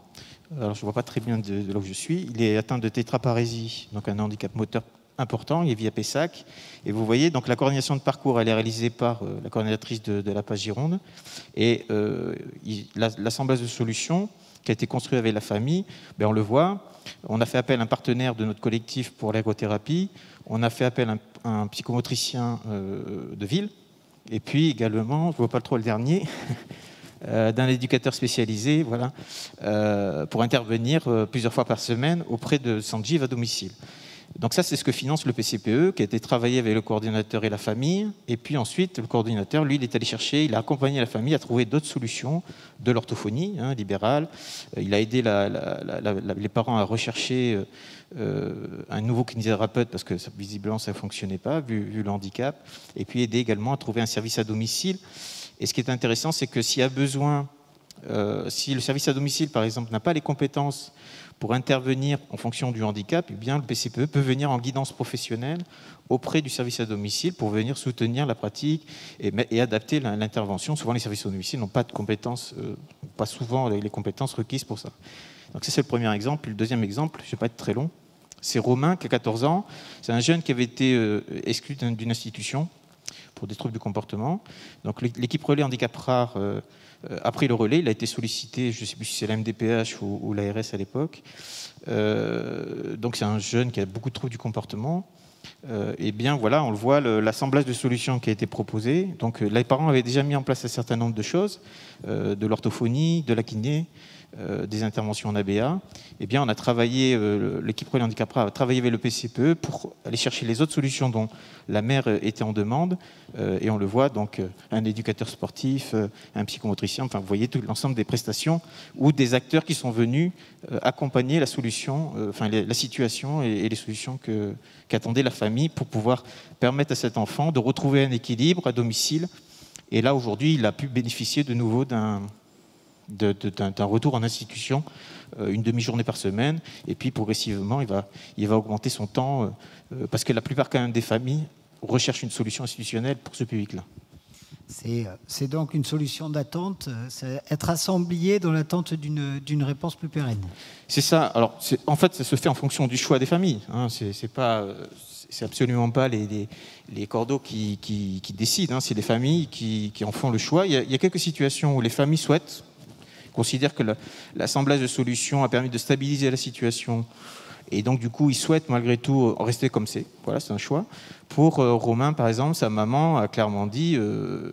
Alors, je ne vois pas très bien de là où je suis. Il est atteint de tétraparésie, donc un handicap moteur important. Il est via Pessac. Et vous voyez, donc la coordination de parcours, elle est réalisée par la coordinatrice de la PAS Gironde. Et l'assemblage de solutions qui a été construit avec la famille, on le voit. On a fait appel à un partenaire de notre collectif pour l'ergothérapie. On a fait appel à un psychomotricien de ville. Et puis également, je ne vois pas trop le dernier, d'un éducateur spécialisé, pour intervenir plusieurs fois par semaine auprès de Sanjeev à domicile. Donc ça, c'est ce que finance le PCPE, qui a été travaillé avec le coordinateur et la famille. Et puis ensuite, le coordinateur, lui, il est allé chercher, il a accompagné la famille à trouver d'autres solutions, de l'orthophonie libérale. Il a aidé les parents à rechercher un nouveau kinésithérapeute, parce que visiblement, ça ne fonctionnait pas, vu le handicap. Et puis aider également à trouver un service à domicile. Et ce qui est intéressant, c'est que s'il y a besoin, si le service à domicile, par exemple, n'a pas les compétences pour intervenir en fonction du handicap, eh bien, le PCPE peut venir en guidance professionnelle auprès du service à domicile pour venir soutenir la pratique et adapter l'intervention. Souvent, les services à domicile n'ont pas de compétences, pas souvent les compétences requises pour ça. Donc ça, c'est le premier exemple. Puis le deuxième exemple, je ne vais pas être très long, c'est Romain, qui a 14 ans. C'est un jeune qui avait été exclu d'une institution pour des troubles du comportement. Donc l'équipe relais handicap rare a pris le relais. Il a été sollicité, je ne sais plus si c'est la MDPH ou l'ARS à l'époque. Donc c'est un jeune qui a beaucoup de troubles du comportement. Et bien voilà, on le voit, l'assemblage de solutions qui a été proposé. Donc les parents avaient déjà mis en place un certain nombre de choses, de l'orthophonie, de la kiné, des interventions en ABA, eh bien, on a travaillé, l'équipe Relais Handicap a travaillé avec le PCPE pour aller chercher les autres solutions dont la mère était en demande. Et on le voit, donc, un éducateur sportif, un psychomotricien, enfin, vous voyez tout l'ensemble des prestations ou des acteurs qui sont venus accompagner la solution, enfin, la situation et les solutions qu'attendait la famille pour pouvoir permettre à cet enfant de retrouver un équilibre à domicile. Et là, aujourd'hui, il a pu bénéficier de nouveau d'un retour en institution, une demi-journée par semaine, et puis progressivement, il va augmenter son temps, parce que la plupart quand même des familles recherchent une solution institutionnelle pour ce public-là. C'est donc une solution d'attente, c'est être rassemblé dans l'attente d'une réponse plus pérenne. C'est ça. Alors, en fait, ça se fait en fonction du choix des familles. Hein. C'est absolument pas les cordeaux qui décident. Hein. C'est les familles qui en font le choix. Il y a quelques situations où les familles considèrent que l'assemblage de solutions a permis de stabiliser la situation. Et donc, du coup, ils souhaitent malgré tout rester comme c'est. Voilà, c'est un choix. Pour Romain, par exemple, sa maman a clairement dit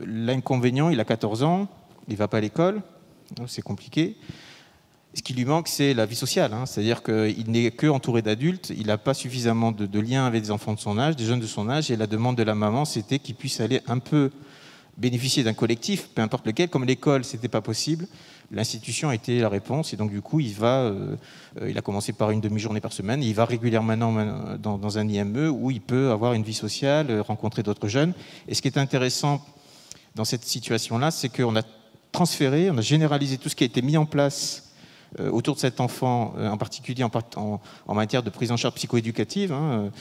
l'inconvénient, il a 14 ans, il ne va pas à l'école, c'est compliqué. Ce qui lui manque, c'est la vie sociale. Hein. C'est-à-dire qu'il n'est qu'entouré d'adultes, il n'a pas suffisamment de liens avec des enfants de son âge, des jeunes de son âge. Et la demande de la maman, c'était qu'il puisse aller un peu bénéficier d'un collectif, peu importe lequel. Comme l'école, ce n'était pas possible, l'institution a été la réponse. Et donc, du coup, il a commencé par une demi-journée par semaine. Et il va régulièrement dans un IME où il peut avoir une vie sociale, rencontrer d'autres jeunes. Et ce qui est intéressant dans cette situation-là, c'est qu'on a transféré, on a généralisé tout ce qui a été mis en place autour de cet enfant, en particulier en matière de prise en charge psychoéducative, hein,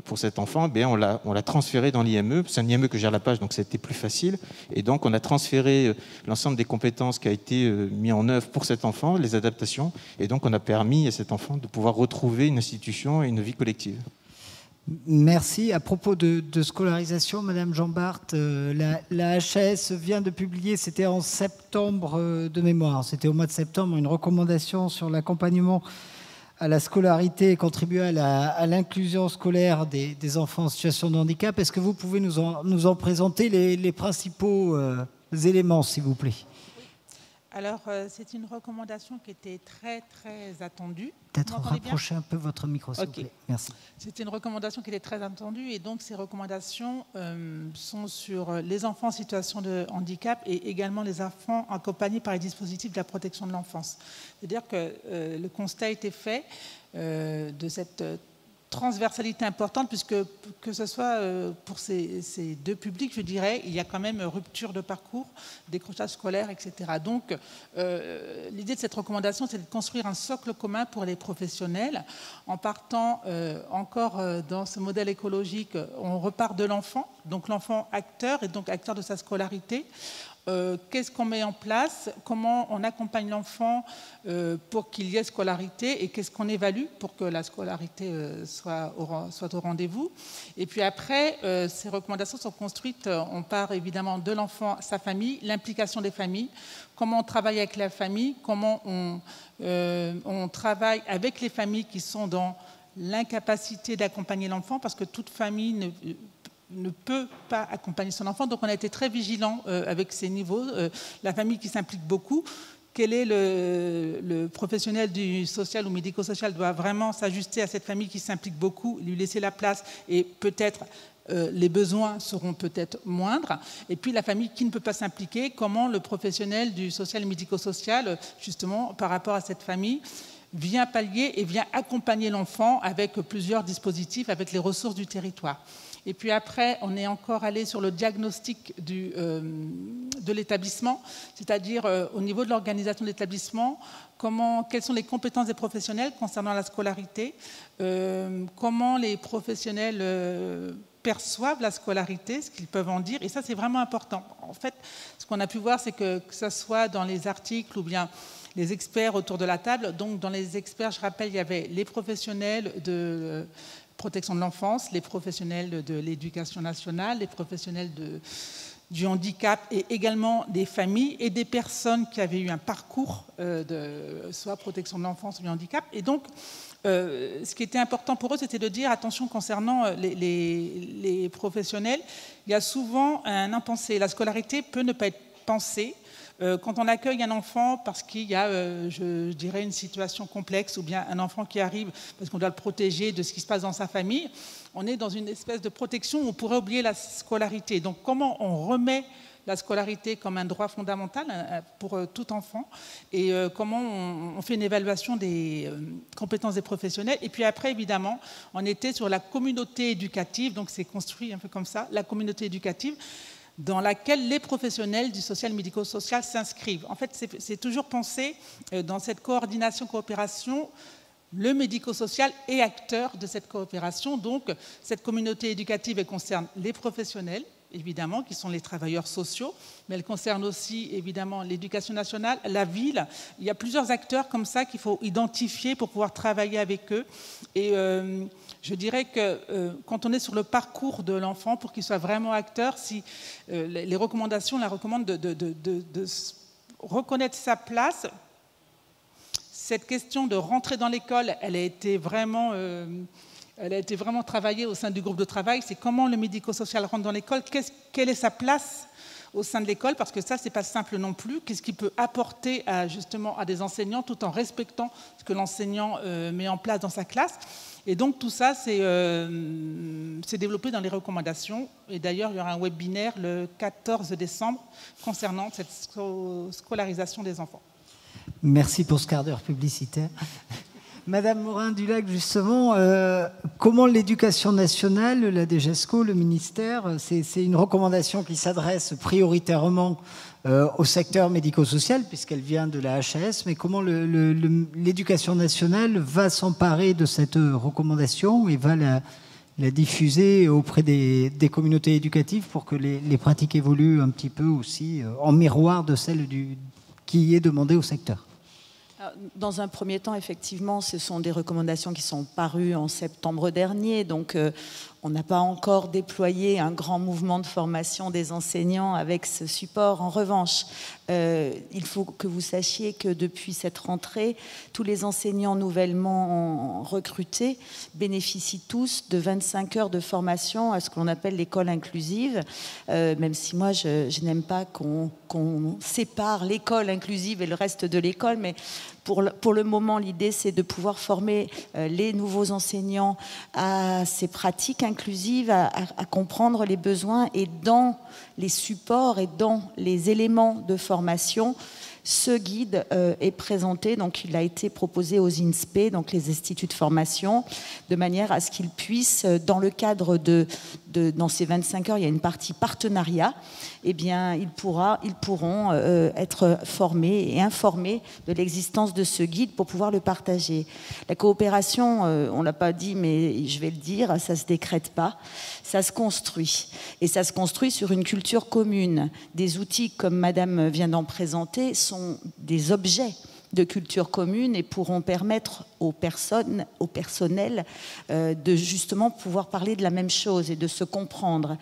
pour cet enfant, on l'a transféré dans l'IME. C'est un IME que gère la page, donc c'était plus facile. Et donc, on a transféré l'ensemble des compétences qui a été mis en œuvre pour cet enfant, les adaptations. Et donc, on a permis à cet enfant de pouvoir retrouver une institution et une vie collective. Merci. À propos de scolarisation, Madame Jean-Bart, la HAS vient de publier, c'était en septembre de mémoire, c'était au mois de septembre, une recommandation sur l'accompagnement à la scolarité et contribuer à l'inclusion scolaire des enfants en situation de handicap. Est-ce que vous pouvez nous en présenter les principaux éléments, s'il vous plaît ? Alors, c'est une recommandation qui était très, très attendue. Peut-être rapprochez un peu votre micro, s'il vous plaît. Merci. C'est une recommandation qui était très attendue et donc ces recommandations sont sur les enfants en situation de handicap et également les enfants accompagnés par les dispositifs de la protection de l'enfance. C'est-à-dire que le constat a été fait de cette transversalité importante, puisque que ce soit pour ces deux publics, je dirais, il y a quand même rupture de parcours, décrochage scolaire, etc. Donc, l'idée de cette recommandation, c'est de construire un socle commun pour les professionnels, en partant encore dans ce modèle écologique, on repart de l'enfant, donc l'enfant acteur, et donc acteur de sa scolarité. Qu'est-ce qu'on met en place, comment on accompagne l'enfant pour qu'il y ait scolarité et qu'est-ce qu'on évalue pour que la scolarité soit au rendez-vous. Et puis après, ces recommandations sont construites, on part évidemment de l'enfant, sa famille, l'implication des familles, comment on travaille avec la famille, comment on travaille avec les familles qui sont dans l'incapacité d'accompagner l'enfant, parce que toute famille ne peut pas accompagner son enfant. Donc on a été très vigilants avec ces niveaux. La famille qui s'implique beaucoup, quel est le professionnel du social ou médico-social doit vraiment s'ajuster à cette famille qui s'implique beaucoup, lui laisser la place et peut-être les besoins seront peut-être moindres. Et puis la famille qui ne peut pas s'impliquer, comment le professionnel du social et médico-social, justement, par rapport à cette famille, vient pallier et vient accompagner l'enfant avec plusieurs dispositifs, avec les ressources du territoire. Et puis après, on est encore allé sur le diagnostic de l'établissement, c'est-à-dire au niveau de l'organisation de l'établissement, quelles sont les compétences des professionnels concernant la scolarité, comment les professionnels perçoivent la scolarité, ce qu'ils peuvent en dire, et ça c'est vraiment important. En fait, ce qu'on a pu voir, c'est que ce soit dans les articles ou bien les experts autour de la table, donc dans les experts, je rappelle, il y avait les professionnels de protection de l'enfance, les professionnels de l'éducation nationale, les professionnels du handicap et également des familles et des personnes qui avaient eu un parcours de soit protection de l'enfance ou du handicap. Et donc, ce qui était important pour eux, c'était de dire, attention, concernant les professionnels, il y a souvent un impensé. La scolarité peut ne pas être pensée Quand on accueille un enfant parce qu'il y a, je dirais, une situation complexe, ou bien un enfant qui arrive parce qu'on doit le protéger de ce qui se passe dans sa famille, on est dans une espèce de protection où on pourrait oublier la scolarité. Donc comment on remet la scolarité comme un droit fondamental pour tout enfant, et comment on fait une évaluation des compétences des professionnels. Et puis après, évidemment, on était sur la communauté éducative, donc c'est construit un peu comme ça, la communauté éducative, dans laquelle les professionnels du social médico-social s'inscrivent. En fait, c'est toujours pensé dans cette coordination-coopération, le médico-social est acteur de cette coopération. Donc, cette communauté éducative, elle concerne les professionnels, évidemment, qui sont les travailleurs sociaux, mais elle concerne aussi, évidemment, l'éducation nationale, la ville. Il y a plusieurs acteurs comme ça qu'il faut identifier pour pouvoir travailler avec eux. Et je dirais que quand on est sur le parcours de l'enfant, pour qu'il soit vraiment acteur, si les recommandations la recommandent de reconnaître sa place. Cette question de rentrer dans l'école, elle a été vraiment travaillée au sein du groupe de travail. C'est comment le médico-social rentre dans l'école, quelle est sa place au sein de l'école, parce que ça, ce n'est pas simple non plus. Qu'est-ce qu'il peut apporter justement à des enseignants tout en respectant ce que l'enseignant met en place dans sa classe. Et donc tout ça, c'est développé dans les recommandations. Et d'ailleurs, il y aura un webinaire le 14 décembre concernant cette scolarisation des enfants. Merci pour ce quart d'heure publicitaire. Madame Morin-Dulac, justement, comment l'éducation nationale, la DGESCO, le ministère, c'est une recommandation qui s'adresse prioritairement au secteur médico-social, puisqu'elle vient de la HAS, mais comment l'éducation nationale va s'emparer de cette recommandation et va la diffuser auprès des communautés éducatives pour que les pratiques évoluent un petit peu aussi en miroir de celles qui est demandée au secteur? Dans un premier temps, effectivement, ce sont des recommandations qui sont parues en septembre dernier. Donc, on n'a pas encore déployé un grand mouvement de formation des enseignants avec ce support. En revanche, il faut que vous sachiez que depuis cette rentrée, tous les enseignants nouvellement recrutés bénéficient tous de 25 heures de formation à ce qu'on appelle l'école inclusive, même si moi, je n'aime pas qu'on sépare l'école inclusive et le reste de l'école, mais pour le moment, l'idée, c'est de pouvoir former les nouveaux enseignants à ces pratiques inclusives, à comprendre les besoins, et dans les supports et dans les éléments de formation, ce guide est présenté, donc il a été proposé aux INSPE, donc les instituts de formation, de manière à ce qu'ils puissent, dans le cadre dans ces 25 heures, il y a une partie partenariat, eh bien, ils pourront être formés et informés de l'existence de ce guide pour pouvoir le partager. La coopération, on ne l'a pas dit, mais je vais le dire, ça ne se décrète pas, ça se construit. Et ça se construit sur une culture commune. Des outils, comme Madame vient d'en présenter, sont des objets de culture commune et pourront permettre au personnel de justement pouvoir parler de la même chose et de se comprendre.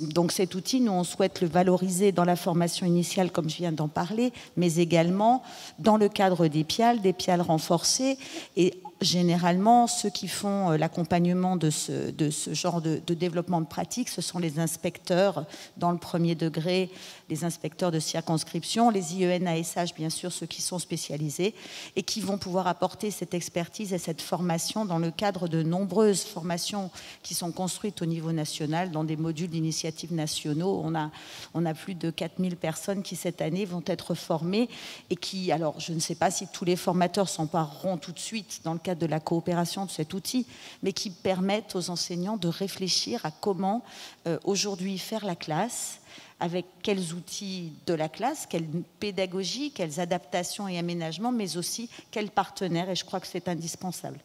Donc cet outil, nous on souhaite le valoriser dans la formation initiale comme je viens d'en parler, mais également dans le cadre des PIAL renforcés, et généralement, ceux qui font l'accompagnement de ce genre de développement de pratique, ce sont les inspecteurs dans le premier degré, les inspecteurs de circonscription, les IEN, ASH, bien sûr, ceux qui sont spécialisés et qui vont pouvoir apporter cette expertise et cette formation dans le cadre de nombreuses formations qui sont construites au niveau national dans des modules d'initiatives nationaux. On a plus de 4000 personnes qui, cette année, vont être formées et qui, alors je ne sais pas si tous les formateurs s'empareront tout de suite dans le cadre de la coopération de cet outil, mais qui permettent aux enseignants de réfléchir à comment aujourd'hui faire la classe, avec quels outils de la classe, quelle pédagogie, quelles adaptations et aménagements, mais aussi quels partenaires, et je crois que c'est indispensable.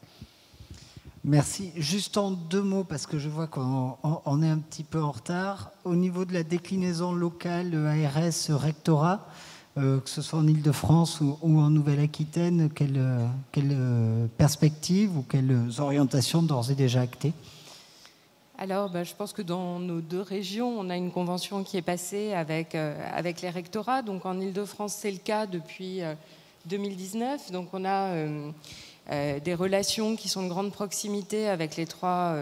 Merci. Juste en 2 mots, parce que je vois qu'on est un petit peu en retard. Au niveau de la déclinaison locale, ARS, rectorat, que ce soit en Ile-de-France ou en Nouvelle-Aquitaine, quelles perspectives ou quelles orientations d'ores et déjà actées? Alors, je pense que dans nos 2 régions, on a une convention qui est passée avec les rectorats. Donc en Ile-de-France, c'est le cas depuis 2019. Donc on a des relations qui sont de grande proximité avec les trois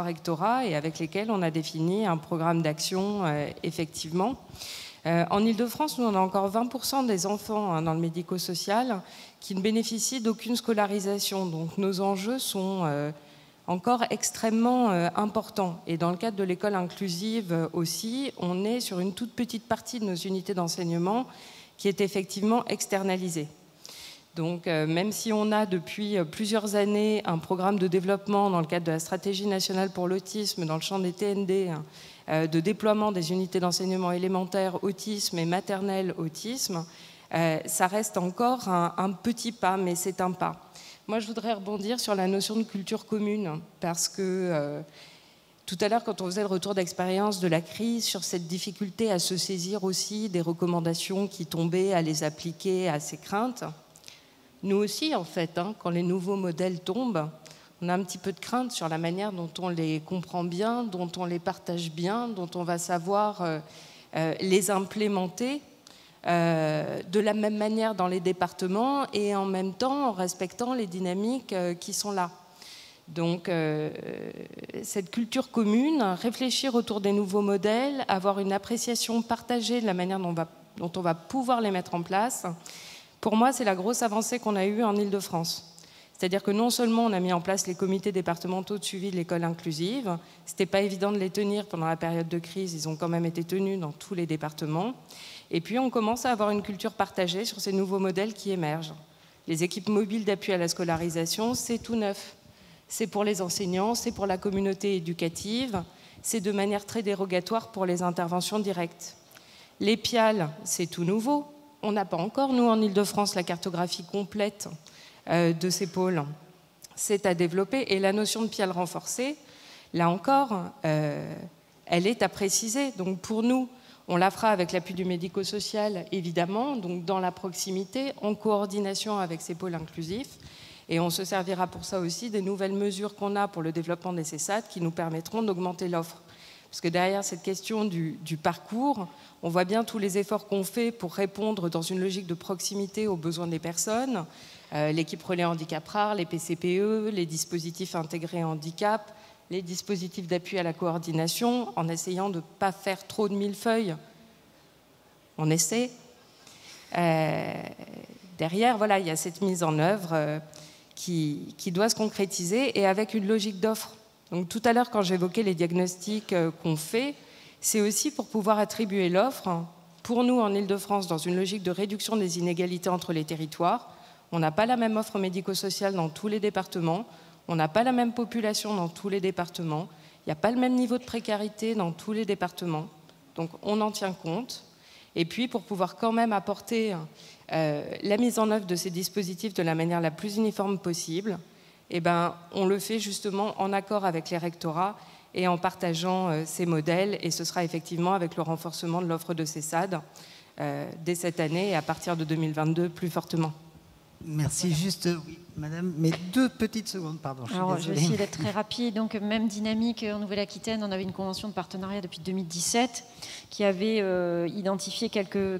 rectorats et avec lesquels on a défini un programme d'action, effectivement. En Ile-de-France, nous, on a encore 20% des enfants dans le médico-social qui ne bénéficient d'aucune scolarisation. Donc nos enjeux sont encore extrêmement importants. Et dans le cadre de l'école inclusive aussi, on est sur une toute petite partie de nos unités d'enseignement qui est effectivement externalisée. Donc même si on a depuis plusieurs années un programme de développement dans le cadre de la stratégie nationale pour l'autisme, dans le champ des TND, de déploiement des unités d'enseignement élémentaire autisme et maternelle autisme, ça reste encore un petit pas, mais c'est un pas. Moi, je voudrais rebondir sur la notion de culture commune, parce que tout à l'heure, quand on faisait le retour d'expérience de la crise, sur cette difficulté à se saisir aussi des recommandations qui tombaient, à les appliquer à ces craintes, nous aussi, en fait, quand les nouveaux modèles tombent, on a un petit peu de crainte sur la manière dont on les comprend bien, dont on les partage bien, dont on va savoir les implémenter de la même manière dans les départements et en même temps en respectant les dynamiques qui sont là. Donc cette culture commune, réfléchir autour des nouveaux modèles, avoir une appréciation partagée de la manière dont on va pouvoir les mettre en place, pour moi c'est la grosse avancée qu'on a eue en Ile-de-France. C'est-à-dire que non seulement on a mis en place les comités départementaux de suivi de l'école inclusive, c'était pas évident de les tenir pendant la période de crise, ils ont quand même été tenus dans tous les départements, et puis on commence à avoir une culture partagée sur ces nouveaux modèles qui émergent. Les équipes mobiles d'appui à la scolarisation, c'est tout neuf. C'est pour les enseignants, c'est pour la communauté éducative, c'est de manière très dérogatoire pour les interventions directes. Les PIAL, c'est tout nouveau. On n'a pas encore, nous, en Ile-de-France, la cartographie complète de ces pôles. C'est à développer. Et la notion de PIAL renforcée, là encore, elle est à préciser. Donc pour nous, on la fera avec l'appui du médico-social, évidemment, donc dans la proximité, en coordination avec ces pôles inclusifs. Et on se servira pour ça aussi des nouvelles mesures qu'on a pour le développement des CESAD qui nous permettront d'augmenter l'offre. Parce que derrière cette question du parcours, on voit bien tous les efforts qu'on fait pour répondre dans une logique de proximité aux besoins des personnes, l'équipe relais handicap rare, les PCPE, les dispositifs intégrés handicap, les dispositifs d'appui à la coordination, en essayant de ne pas faire trop de millefeuilles. On essaie. Derrière, voilà, il y a cette mise en œuvre qui doit se concrétiser et avec une logique d'offre. Donc tout à l'heure, quand j'évoquais les diagnostics qu'on fait, c'est aussi pour pouvoir attribuer l'offre. Pour nous, en Ile-de-France, dans une logique de réduction des inégalités entre les territoires, on n'a pas la même offre médico-sociale dans tous les départements, on n'a pas la même population dans tous les départements, il n'y a pas le même niveau de précarité dans tous les départements. Donc on en tient compte. Et puis pour pouvoir quand même apporter la mise en œuvre de ces dispositifs de la manière la plus uniforme possible, eh ben, on le fait justement en accord avec les rectorats et en partageant ces modèles. Et ce sera effectivement avec le renforcement de l'offre de CESAD dès cette année et à partir de 2022 plus fortement. Merci. Voilà. Juste, oui, madame, mais 2 petites secondes, pardon. Je vais essayer d'être très rapide. Donc, même dynamique en Nouvelle-Aquitaine, on avait une convention de partenariat depuis 2017 qui avait identifié quelques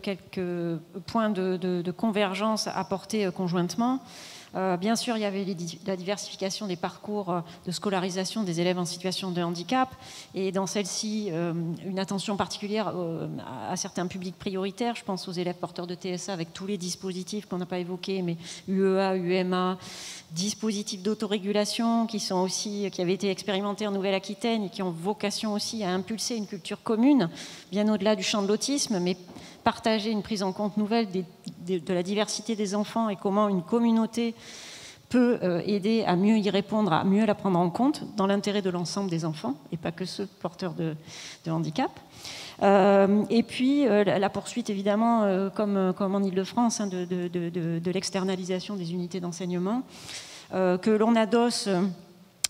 points de convergence apportés conjointement. Bien sûr, il y avait la diversification des parcours de scolarisation des élèves en situation de handicap et dans celle-ci, une attention particulière à certains publics prioritaires. Je pense aux élèves porteurs de TSA avec tous les dispositifs qu'on n'a pas évoqués, mais UEA, UMA, dispositifs d'autorégulation qui avaient été expérimentés en Nouvelle-Aquitaine et qui ont vocation aussi à impulser une culture commune, bien au-delà du champ de l'autisme, mais partager une prise en compte nouvelle de la diversité des enfants et comment une communauté peut aider à mieux y répondre, à mieux la prendre en compte dans l'intérêt de l'ensemble des enfants et pas que ceux porteurs de handicap. Et puis la poursuite évidemment, comme en Ile-de-France, de l'externalisation des unités d'enseignement, que l'on adosse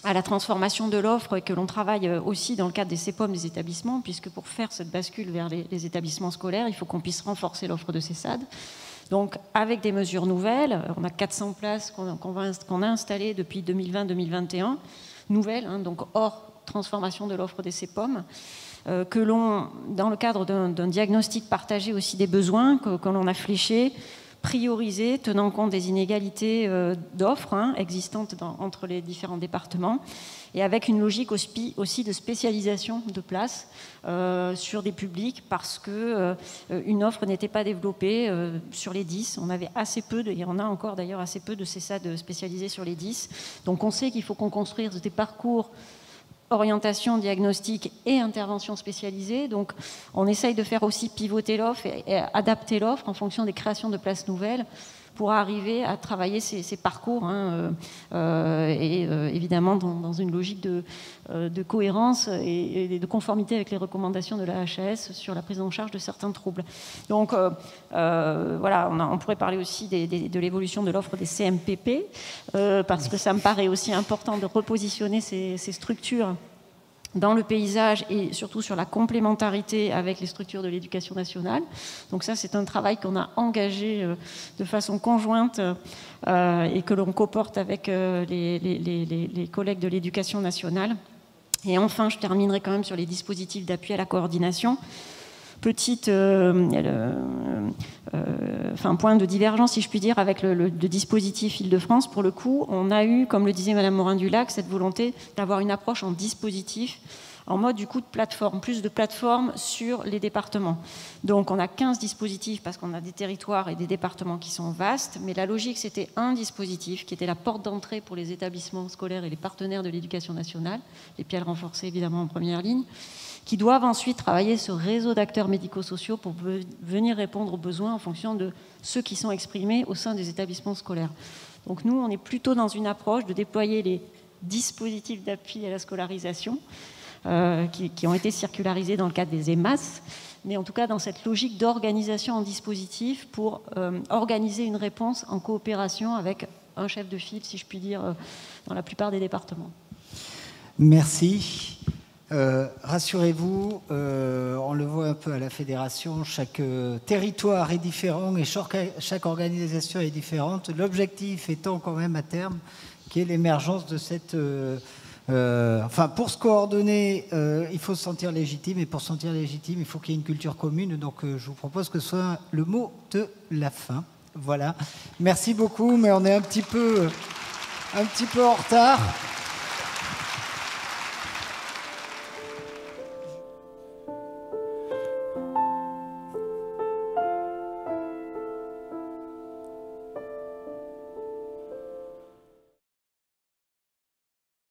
à la transformation de l'offre et que l'on travaille aussi dans le cadre des CEPOM des établissements, puisque pour faire cette bascule vers les établissements scolaires, il faut qu'on puisse renforcer l'offre de CESAD. Donc avec des mesures nouvelles, on a 400 places qu'on a installées depuis 2020-2021, nouvelles, donc hors transformation de l'offre des CEPOM, que l'on, dans le cadre d'un diagnostic partagé aussi des besoins, que l'on a fléché priorisée, tenant compte des inégalités d'offres existantes entre les différents départements, et avec une logique aussi de spécialisation de places sur des publics, parce qu'une offre n'était pas développée sur les 10. On avait assez peu, il y en a encore d'ailleurs assez peu de CESAD spécialisés sur les 10. Donc on sait qu'il faut qu'on construise des parcours orientation, diagnostic et intervention spécialisée. Donc on essaye de faire aussi pivoter l'offre et adapter l'offre en fonction des créations de places nouvelles pour arriver à travailler ces parcours évidemment dans une logique de cohérence et de conformité avec les recommandations de la HAS sur la prise en charge de certains troubles. Donc voilà, on pourrait parler aussi de l'évolution de l'offre des CMPP parce que ça me paraît aussi important de repositionner ces structures dans le paysage et surtout sur la complémentarité avec les structures de l'éducation nationale. Donc ça, c'est un travail qu'on a engagé de façon conjointe et que l'on coporte avec les collègues de l'éducation nationale. Et enfin, je terminerai quand même sur les dispositifs d'appui à la coordination. Point de divergence, si je puis dire, avec le dispositif Île-de-France. Pour le coup, on a eu, comme le disait Madame Morin-Dulac, cette volonté d'avoir une approche en dispositif, en mode du coup de plateforme, plus de plateformes sur les départements. Donc on a 15 dispositifs parce qu'on a des territoires et des départements qui sont vastes, mais la logique c'était un dispositif qui était la porte d'entrée pour les établissements scolaires et les partenaires de l'éducation nationale, les PIAL renforcés évidemment en première ligne, qui doivent ensuite travailler ce réseau d'acteurs médico-sociaux pour venir répondre aux besoins en fonction de ceux qui sont exprimés au sein des établissements scolaires. Donc nous, on est plutôt dans une approche de déployer les dispositifs d'appui à la scolarisation qui ont été circularisés dans le cadre des EMAS, mais en tout cas dans cette logique d'organisation en dispositif pour organiser une réponse en coopération avec un chef de file, si je puis dire, dans la plupart des départements. Merci. Rassurez-vous, on le voit un peu à la fédération, chaque territoire est différent et chaque organisation est différente. L'objectif étant quand même à terme qu'il y ait l'émergence de cette... pour se coordonner, il faut se sentir légitime, et pour se sentir légitime, il faut qu'il y ait une culture commune. Donc je vous propose que ce soit le mot de la fin. Voilà. Merci beaucoup, mais on est un petit peu en retard.